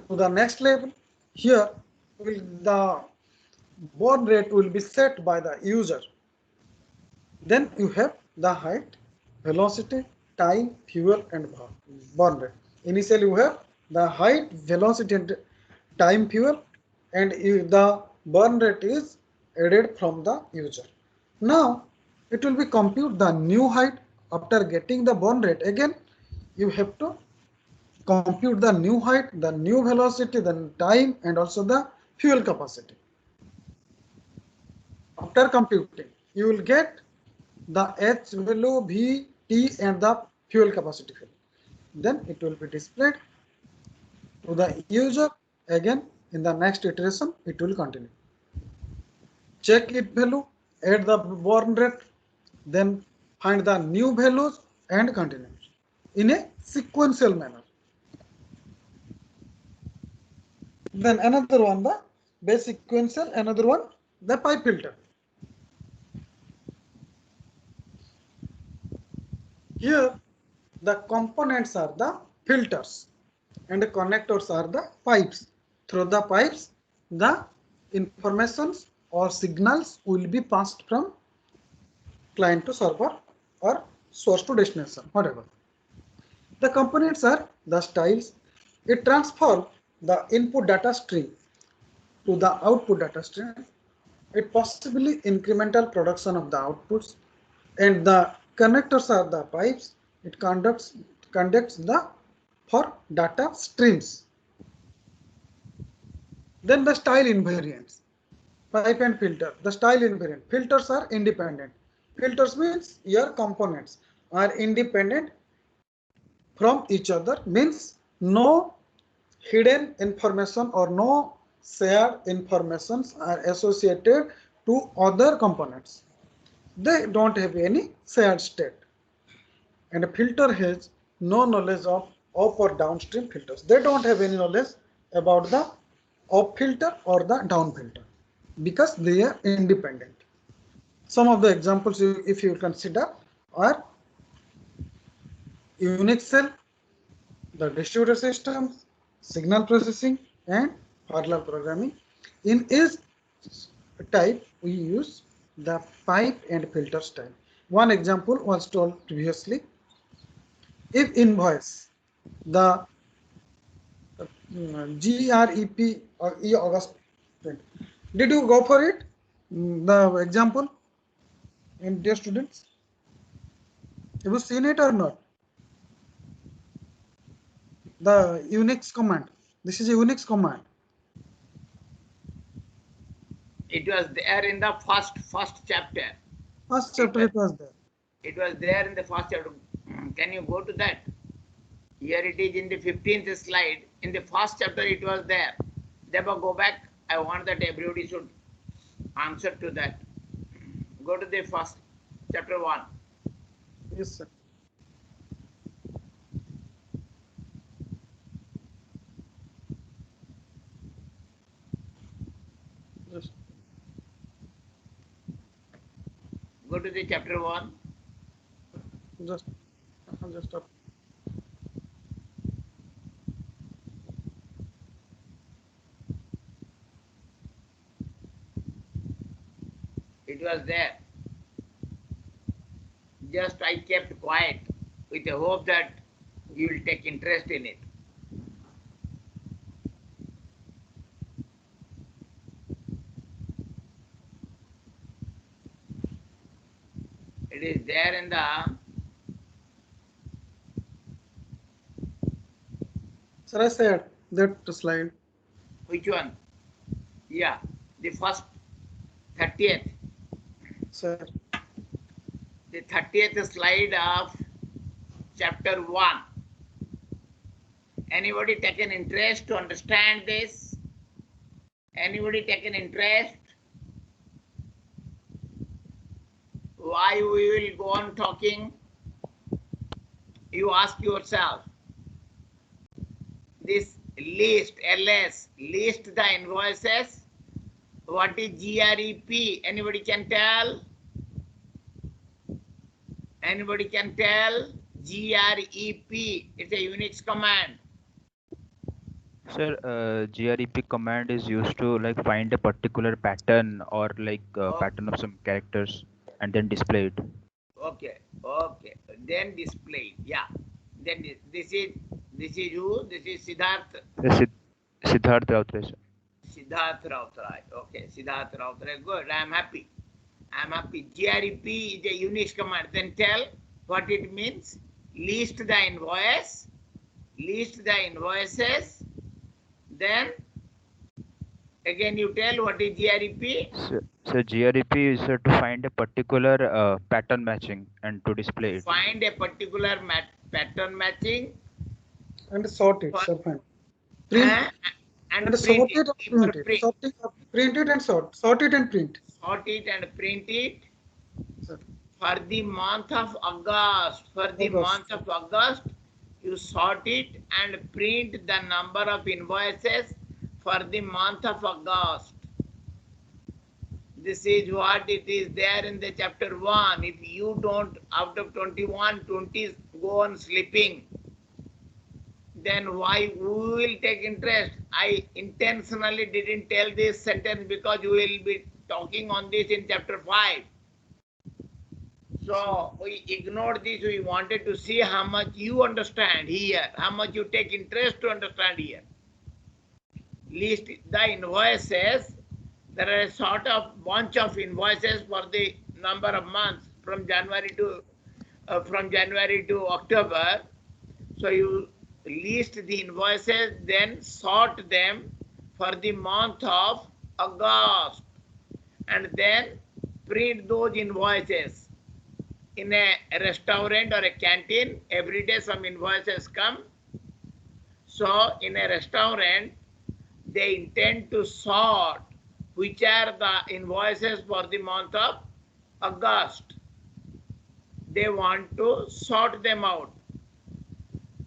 to the next level. Here the burn rate will be set by the user. Then you have the height, velocity, time, fuel and burn rate. Initially you have the height, velocity and time, fuel, and the burn rate is added from the user. Now it will be compute the new height. After getting the burn rate, again you have to compute the new height, the new velocity, the time and also the fuel capacity. After computing, you will get the H value, V, T and the fuel capacity. Then it will be displayed to the user. Again in the next iteration it will continue. Check it value, add the burn rate, then find the new values and continue in a sequential manner. Then another one, the base sequential, another one, the pipe filter. Here the components are the filters and the connectors are the pipes. Through the pipes, the informations or signals will be passed from client to server or source to destination, whatever. The components are the styles. It transfers the input data stream to the output data stream. It possibly incremental production of the outputs, and the connectors are the pipes. It conducts the for data streams. Then the style invariants, pipe and filter. The style invariant, filters are independent. Filters means your components are independent from each other, means no hidden information or no shared informations are associated to other components. They don't have any shared state. And a filter has no knowledge of up or downstream filters. They don't have any knowledge about the up filter or the down filter because they are independent. Some of the examples, if you consider, are Unix cell, the distributed systems, signal processing, and parallel programming. In each type, we use the pipe and filter style. one example was told previously. If invoice the GREP or E August, did you go for it? The example in dear students, have you seen it or not? The Unix command. This is a Unix command. It was there in the first chapter. First chapter it was there. It was there in the first chapter. Can you go to that? Here it is in the 15th slide. In the first chapter it was there. Therefore, go back. I want that everybody should answer to that. Go to the first chapter 1. Yes, sir. Just, Go to the chapter 1. just up. It was there. Just I kept quiet with the hope that you will take interest in it. It is there in the Sir, I said that slide. which one? Yeah, the first 30th. Sir, The 30th slide of chapter 1. Anybody take an interest to understand this? Anybody take an interest? Why we will go on talking? You ask yourself. This list, LS, list the invoices. What is GREP? Anybody can tell? Anybody can tell? GREP. It's a Unix command. Sir, grep command is used to like find a particular pattern or like pattern of some characters and then display it. Okay, okay. Then display. Yeah. Then this is who? This is Siddharth. Siddharth Rautray, sir. Siddharth Rautray. Okay, Siddharth Rautray. Good. I am happy. I am happy. GREP is a Unix command. Then tell what it means. List the invoice. List the invoices. Then again you tell what is GREP. So grep is to find a particular pattern matching and to display it. Find a particular pattern matching. and sort it, sir, fine. Print and sort print it and print it. Sorting, print it and sort it and print. Sort it and print it. Sir. For the month of August. For the month of August, you sort it and print the number of invoices for the month of August. This is what it is there in the chapter 1. If you don't, out of 21, 20 go on sleeping, then why we will take interest? I intentionally didn't tell this sentence because we will be talking on this in chapter 5. So we ignored this. We wanted to see how much you understand here, how much you take interest to understand here. List the invoices. There are a sort of bunch of invoices for the number of months from January to October. So you list the invoices, then sort them for the month of August, and then print those invoices. In a restaurant or a canteen, every day some invoices come. So in a restaurant, they intend to sort which are the invoices for the month of August. They want to sort them out.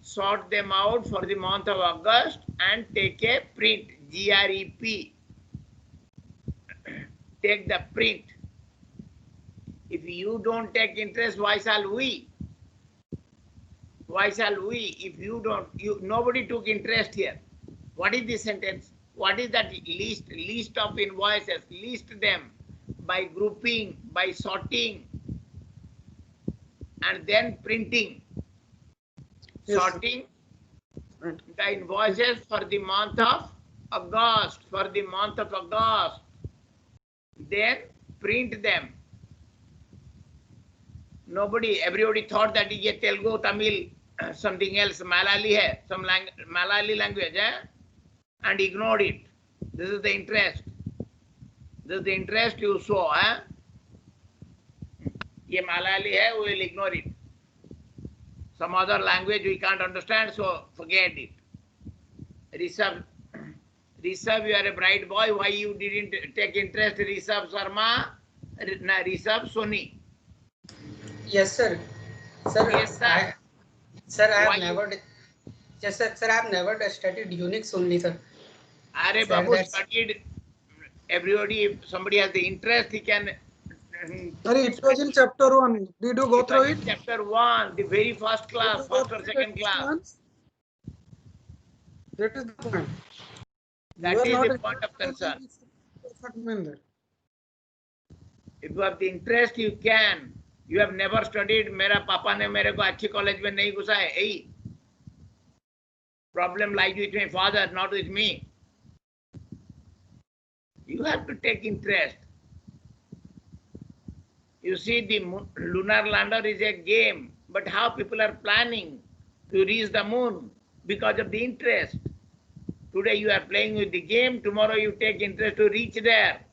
Sort them out for the month of August and take a print, GREP. Take the print. If you don't take interest, why shall we? Why shall we? If you don't, nobody took interest here. What is this sentence? What is that list? List of invoices. List them by grouping, by sorting. and then printing, Yes, sir. sorting Right. the invoices for the month of August, then print them. Everybody thought that ये Telugu, Tamil, something else, Malayali hai, some Malayali language, and ignored it. This is the interest. This is the interest you show, ये Malayali hai, we will ignore it. Some other language we can't understand, so forget it. Rishabh, you are a bright boy. Why you didn't take interest, Rishabh Sharma? Rishabh Soni. Yes, sir. Sir, Yes, sir. I Why have never. Yes, sir. Sir, I have never studied Unix only, sir. Are Sir, Babu that's- studied. Everybody, if somebody has the interest, he can. Sorry, it was in chapter 1. Did you go through it? Chapter 1, the very first class, Did you go first or through second it class. once? That is the point. That You are is not the point of concern. interested, it does not mean that. If you have the interest, you can. You have never studied. मेरा पापा ने मेरे को अच्छी college में नहीं घुसाए. Hey, problem lies with my father, not with me. You have to take interest. You see, the lunar lander is a game, but how people are planning to reach the moon because of the interest. Today you are playing with the game, tomorrow you take interest to reach there.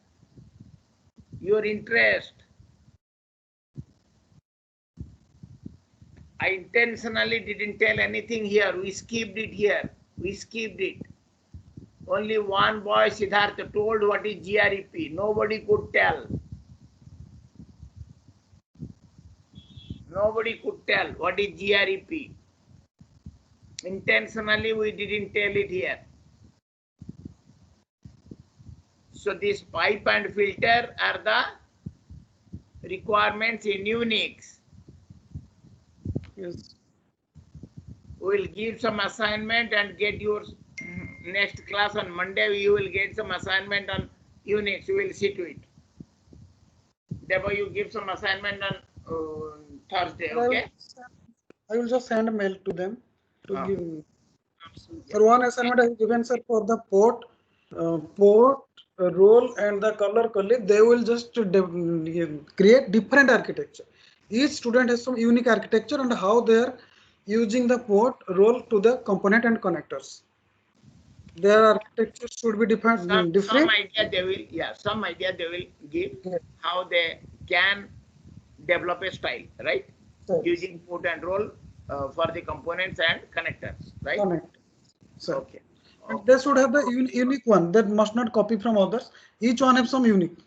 Your interest. I intentionally didn't tell anything here. We skipped it here. We skipped it. Only one boy, Siddhartha, told what is GREP. Nobody could tell. Nobody could tell what is GREP. Intentionally, we didn't tell it here. So this pipe and filter are the requirements in Unix. Yes. We will give some assignment and get yours next class on Monday. You will get some assignment on Unix. You will see to it. Therefore, you give some assignment on Thursday, okay? I will just send a mail to them to Ah. give. Sir, one assignment I have given, sir, for the port, role and the color colleague. They will just create different architecture. Each student has some unique architecture and how they are using the port role to the component and connectors. Their architecture should be different. Some idea they will, some idea they will give how they can develop a style, right? Yes. Using port and roll for the components and connectors, right? Connect. So, Okay. and they should have the unique one that must not copy from others. Each one have some unique.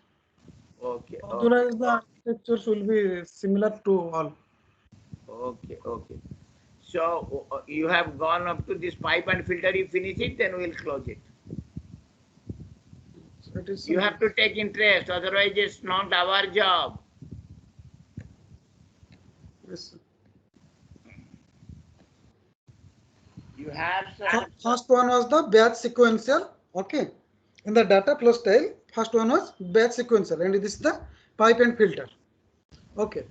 Okay. Otherwise, the architectures will be similar to all. Okay. So you have gone up to this pipe and filter. You finish it, then we'll close it. So it is You have to take interest, otherwise it's not our job. Yes. You have First one was the batch sequential. Okay. In the data plus style, first one was batch sequential, and this is the pipe and filter. Okay.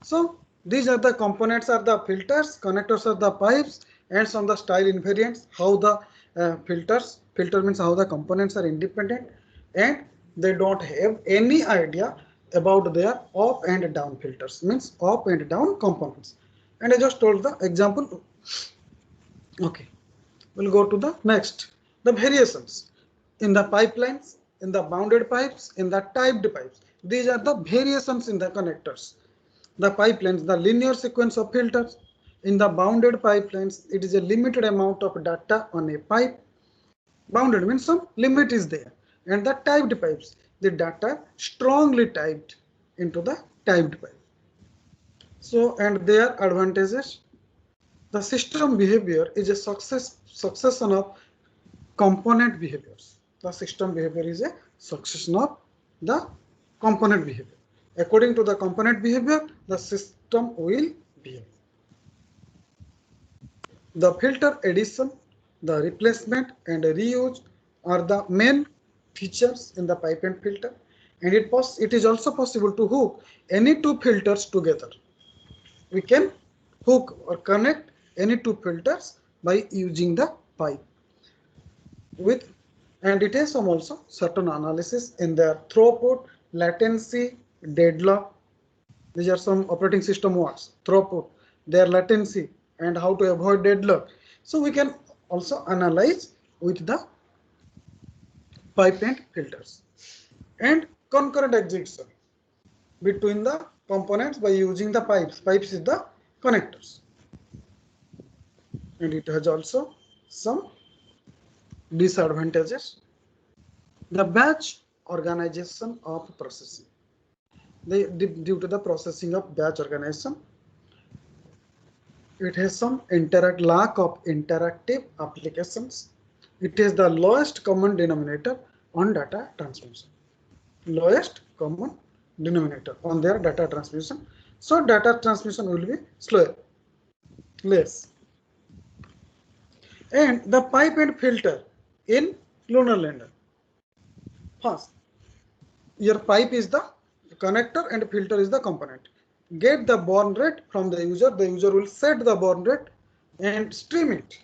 So these are the components are the filters, connectors are the pipes, and some the style invariants. How the filter means how the components are independent, and they don't have any idea about their up and down filters, means up and down components. And I just told the example. Okay, we'll go to the next. The variations in the pipelines, in the bounded pipes, in the typed pipes. These are the variations in the connectors. The pipelines, the linear sequence of filters. In the bounded pipelines, it is a limited amount of data on a pipe. Bounded means some limit is there. And the typed pipes, the data strongly typed into the typed pipe. So, and their advantages. The system behavior is a succession of component behaviors. The system behavior is a succession of the component behavior. According to the component behavior, the system will behave. The filter addition, the replacement and reuse are the main features in the pipe and filter, and it is also possible to hook any two filters together. we can hook or connect any two filters by using the pipe with, and it has some also certain analysis in their throughput, latency, deadlock. These are some operating system words: throughput, their latency, and how to avoid deadlock. So we can also analyze with the pipe and filters, and concurrent execution between the components by using the pipes. Pipes is the connectors, and it has also some disadvantages. The batch organization of processing. Due to the processing of batch organization, it has some lack of interactive applications. It is the lowest common denominator on data transmission. Lowest common denominator on their data transmission. So data transmission will be slower, less. And the pipe and filter in lunar lander. First, your pipe is the connector and filter is the component. Get the burn rate from the user will set the burn rate and stream it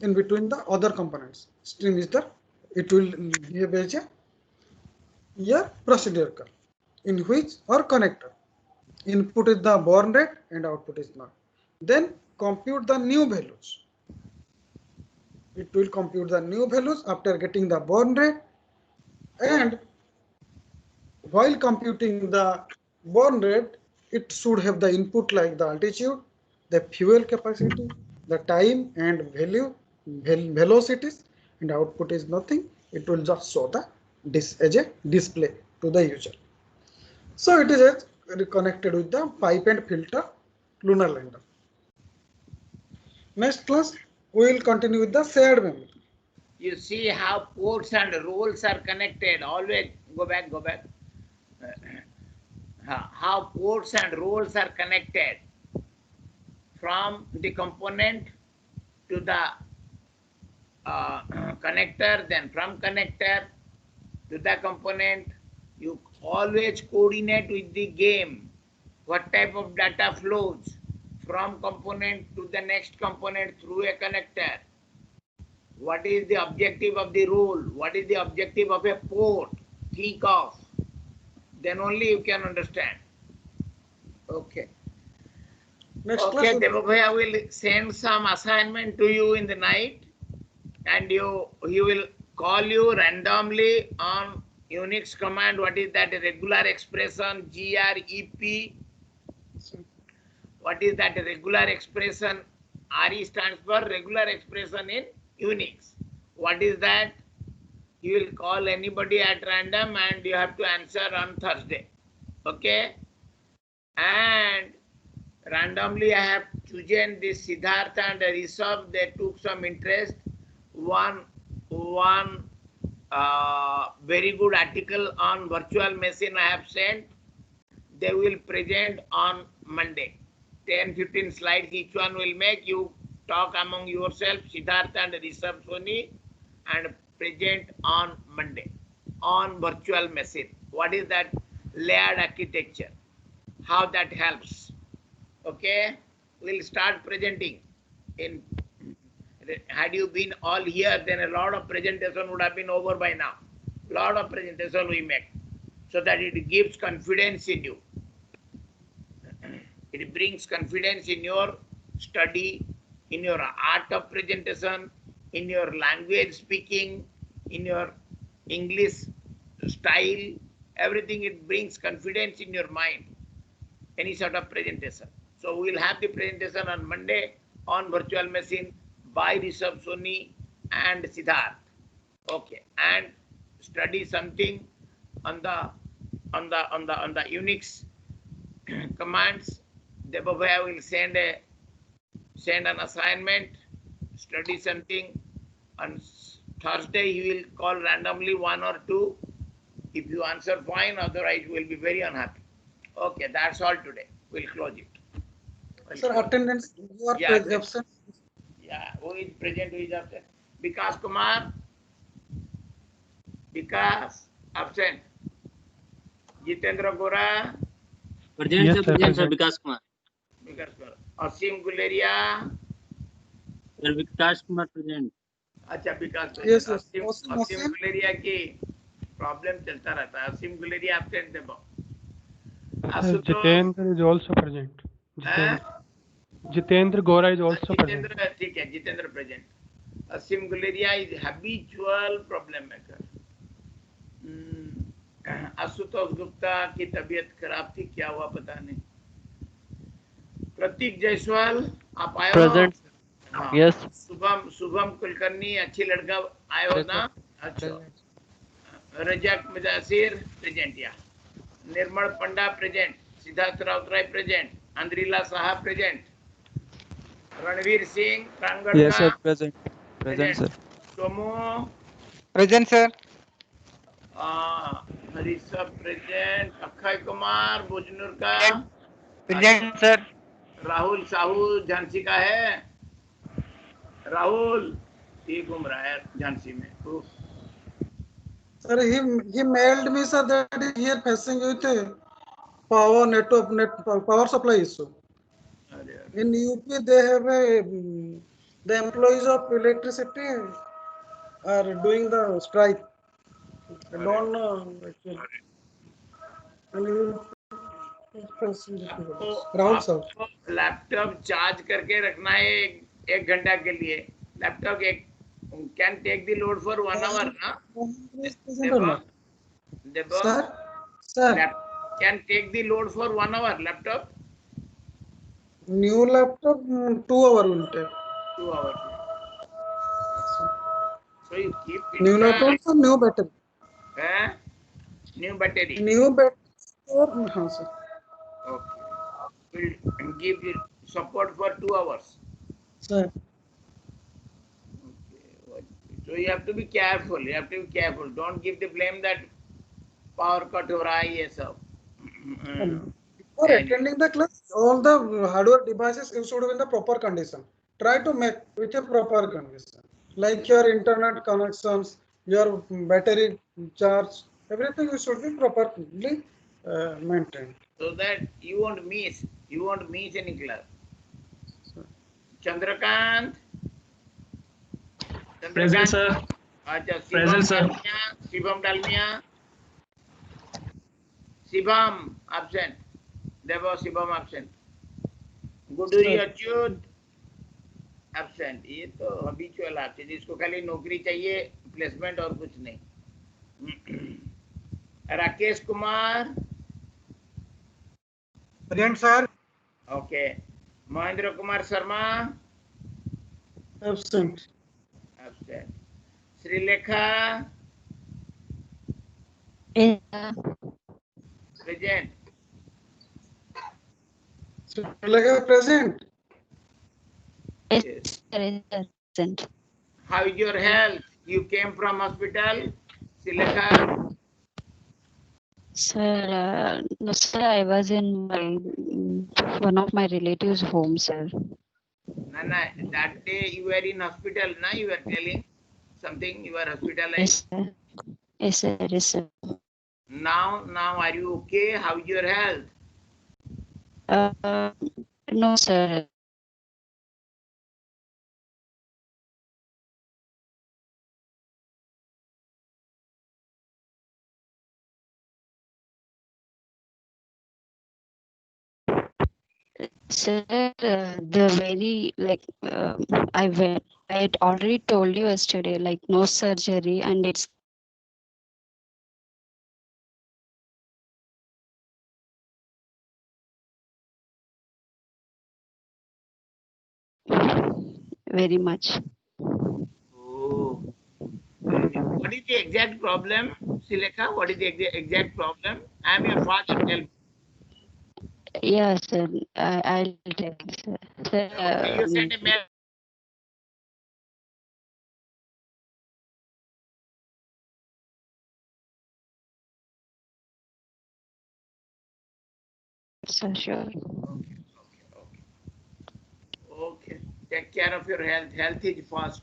in between the other components. Stream is the, it will behave as a procedure call in which or connector. Input is the burn rate and output is not. Then compute the new values. It will compute the new values after getting the burn rate, and while computing the burn rate, it should have the input like the altitude, the fuel capacity, the time and velocities, and output is nothing. It will just show the as a display to the user. So it is connected with the pipe and filter lunar lander. Next class, we will continue with the shared memory. You see how ports and roles are connected. Always go back. How ports and roles are connected from the component to the connector, then from connector to the component. You always coordinate with the game. What type of data flows from component to the next component through a connector? What is the objective of the role? What is the objective of a port? Think of. Then only you can understand. Okay. Next okay, class. Devabhaya will send some assignment to you in the night, and he will call you randomly on Unix command. What is that? Regular expression, GREP. What is that regular expression? RE stands for regular expression in Unix. What is that? You will call anybody at random and you have to answer on Thursday. Okay? And randomly I have chosen this Siddhartha and Rishabh. They took some interest. One very good article on virtual machine I have sent. They will present on Monday. 10-15 slides each one will make. You talk among yourself, Siddhartha and Rishabh Soni, and present on Monday on virtual machine. What is that layered architecture? How that helps? Okay, we'll start presenting. Had you been all here, then a lot of presentation would have been over by now. Lot of presentation we make, so that it gives confidence in you. It brings confidence in your study, in your art of presentation, in your language speaking, in your English style, everything. It brings confidence in your mind, any sort of presentation. So we will have the presentation on Monday on virtual machine by Rishabh Soni and Siddharth. Okay, and study something on the Unix commands. Devabhaya will send an assignment, study something. On Thursday, he will call randomly one or two. If you answer, fine. Otherwise, you will be very unhappy. Okay, that's all today. We'll close it. Sir, attendance. You are absent. Yeah, who is present? Who is absent? Vikas Kumar. Vikas, absent. Jitendra Gora. Yes, sir, Present, sir, Vikas Kumar. Vikas Kumar. Asim Guleria. Sir, Vikas Kumar present. अच्छा विकास Yes, yes. असीम Asim, असीम Asim. Guleria की problem चलता रहता है. असीम Guleria absent देखो. Jitendra is also present. हैं? Jitendra Gora is also present. Jitendra ठीक है, Jitendra present. Aseem Guleria is habitual problem maker. Ashutosh Gupta की तबीयत खराब थी, क्या हुआ पता नहीं. प्रतीक जायसवाल आप आए हो? Present. हाँ. Yes. शुभम कुलकर्णी अच्छी लड़का आए हो ना? अच्छा. रजक मुजासिर प्रेजेंट. या Nirmal Panda present. Siddharth Routray present. Andrila Sahab present. Ranveer Singh Kangar Yes, का sir. Present. Present, sir. Somu. Present, sir. Harisha present. Akshay Kumar Bujnoor का Present, sir. राहुल साहू झांसी का है. राहुल ये घूम रहा है झांसी में. उफ. Sir, he mailed me, sir, that he is facing with a power supply issue. अरे In UP, they have the employees of electricity are doing the strike. I don't know actually. And he facing difficulties. Rahul sir. आपको laptop charge करके रखना है एक घंटा के लिए. Laptop एक can take the load for 1 hour ना. Is present or not? Debo Sir, can take the load for 1 hour laptop. new laptop 2 hour will take. 2 hours. So you keep it. New laptop or new battery? Eh? New battery. New battery or हाँ sir. Okay. Will give you support for 2 hours. Sir. Okay. So you have to be careful. You have to be careful. Don't give the blame that power cut हो रहा है ये सब. For attending the class, all the hardware devices you should be in the proper condition. Try to make with a proper condition, like your internet connections, your battery charge, everything you should be properly maintained. So that you won't miss any class. Chandrakant. Present, sir. अच्छा Present, sir. Shivam Dalmia. Shivam absent. देवो Shivam absent. गुडूरी Achyut absent. ये तो habitual absent. इसको खाली नौकरी चाहिए, placement और कुछ नहीं. Rakesh Kumar. Present, sir. Okay. Mahendra Kumar Sharma Absent. absent. Shrilekha present. Like a present. Yes. Present. How is your health? You came from hospital, Shrilekha. Sir, no, sir, I was in one of my relatives' home, sir. No, that day you were in hospital, na? You were telling something. You were hospitalized. Yes, sir. Yes, sir. Yes, sir. Now, are you okay? How is your health? No, sir. Sir, the very I had already told you yesterday, like no surgery, and it's very much. Oh. What is the exact problem, Silekha? What is the exact problem? I am your father. Tell me. Yeah, sir. I'll tell you, sir. Sir, Okay, you send a mail. sir, sure. Okay. Take care of your health. Health is first.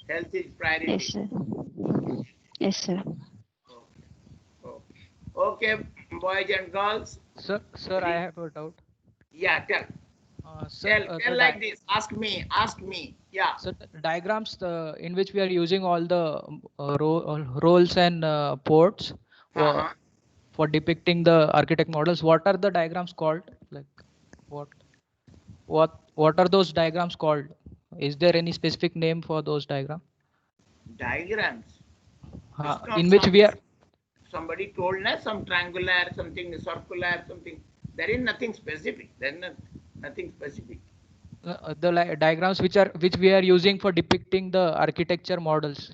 Health is priority. Yes, sir. Yes, sir. Okay, boys and girls. Sir, I have a doubt. Yeah, tell. Sir, Tell like this. Ask me. Yeah. so the diagrams in which we are using all the roles and ports Uh-huh. for depicting the architect models, what are the diagrams called? Like what are those diagrams called? Is there any specific name for those diagrams? Diagrams. It's not In which we are somebody told us some triangular, something circular, something. There is nothing specific. There is nothing specific. the diagrams which we are using for depicting the architecture models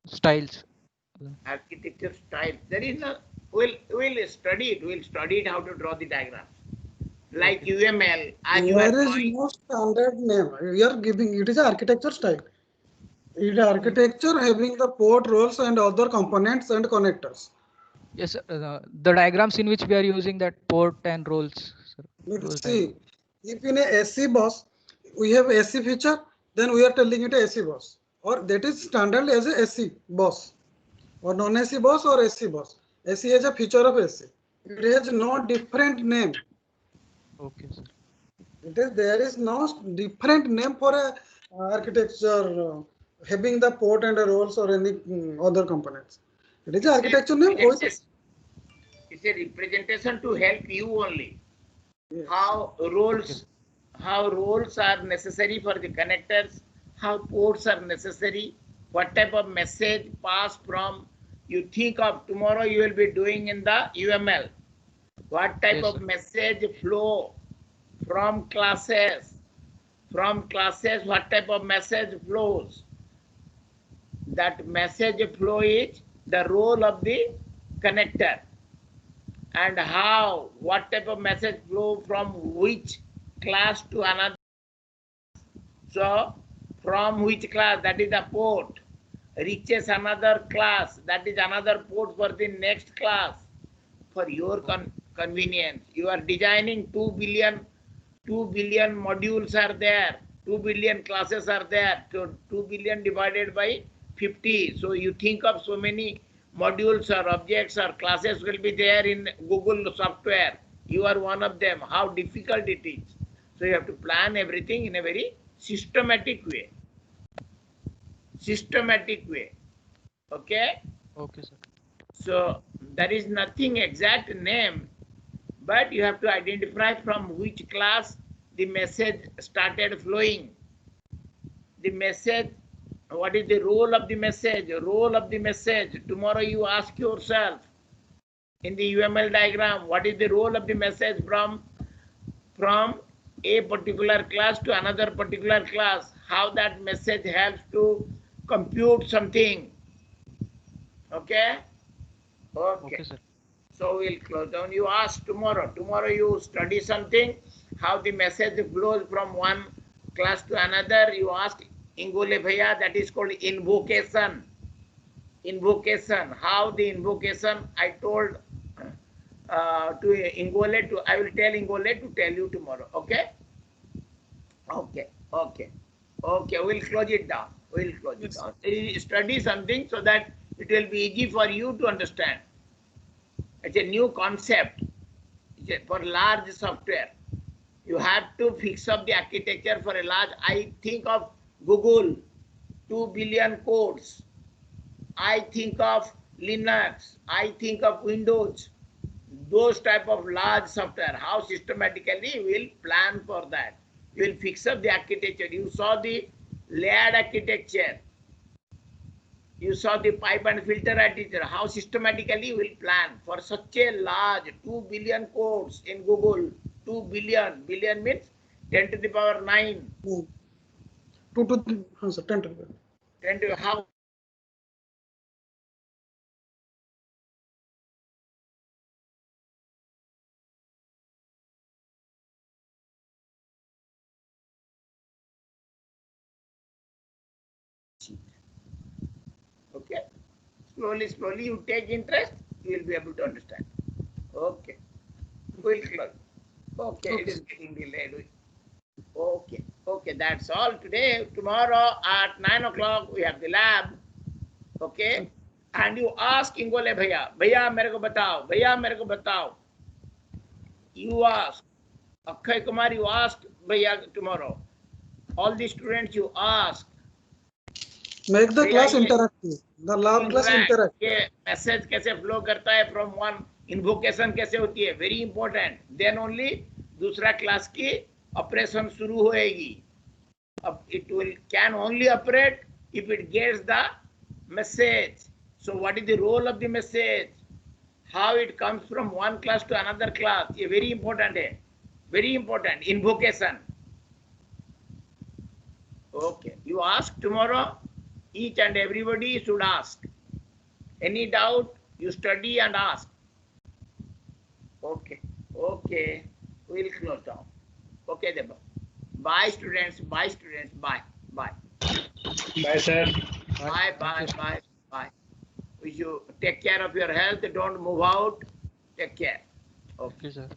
styles. Architecture style. There is no. We'll study it. We'll study it how to draw the diagrams. Like UML, as you are There is drawing. no standard name. We are giving it is architecture style. It is architecture having the port roles and other components and connectors. Yes, the diagrams in which we are using that port and roles. Sir, those See, if in a AC bus we have AC feature, then we are telling it a AC bus, or that is standard as a AC bus, or non-AC bus or AC bus. AC has a feature of AC. It has no different name. Okay, sir. There is no different name for a architecture having the port and the roles or any other components. It is architecture name. It's a representation to help you only. Yes. How roles are necessary for the connectors, how ports are necessary, what type of message pass from you think of tomorrow you will be doing in the UML. What type of message flow from classes? From classes, what type of message flows? That message flow is the role of the connector. And how, what type of message flow from which class to another. So, from which class, that is the port, reaches another class, that is another port for the next class. For your convenience, you are designing 2 billion modules are there, 2 billion classes are there, so 2 billion divided by 50. So you think of so many modules or objects or classes will be there in Google software. You are one of them. How difficult it is. So you have to plan everything in a very systematic way. Okay? Okay, sir. So there is nothing exact name, but you have to identify from which class the message started flowing. The message, what is the role of the message? Role of the message. Tomorrow you ask yourself in the UML diagram, what is the role of the message from a particular class to another particular class? How that message helps to compute something. Okay? Okay, sir. So we'll close down. You ask tomorrow. Tomorrow you study something, how the message flows from one class to another. You ask Ingole Bhaiya, that is called invocation. Invocation. How the invocation, I told to Ingole, I will tell Ingole to tell you tomorrow. Okay? Okay. We'll close it down. Study something so that it will be easy for you to understand. It's a new concept for large software. You have to fix up the architecture for a large. I think of Google, 2 billion codes. I think of Linux. I think of Windows. Those type of large software. How systematically we will plan for that. You will fix up the architecture. You saw the layered architecture. You saw the pipe and filter architecture. How systematically we will plan for such a large 2 billion codes in Google. 2 billion. Billion means 10 to the power 9. 2 to 10 to the power. 10 to how? Okay. Slowly you take interest, you will be able to understand. Okay. We'll close. Okay, it is getting delayed. Okay, that's all today. Tomorrow at 9 o'clock we have the lab. Okay? And you ask Ingole Bhaiya, Bhaiya mere ko batao, Bhaiya mere ko batao. You ask. Akshay Kumar, you asked Bhaiya tomorrow. All the students you ask. Make the Bhaiya, class ये interactive. The lab class interactive. ये message कैसे flow करता है from one, invocation कैसे होती है, very important. Then only दूसरा class की ऑपरेशन शुरू होएगी. अब it will can only operate if it gets the message. So what is the role of the message? How it comes from one class to another class? ये very important है. Very important. Invocation. Okay. You ask tomorrow. Each and everybody should ask. Any doubt? You study and ask. Okay. Okay. We'll close down. Okay, Deba. Bye, students. Bye, students. Bye. Bye. Bye, sir. Bye, bye, bye, bye. You take care of your health. Don't move out. Take care. Okay, sir.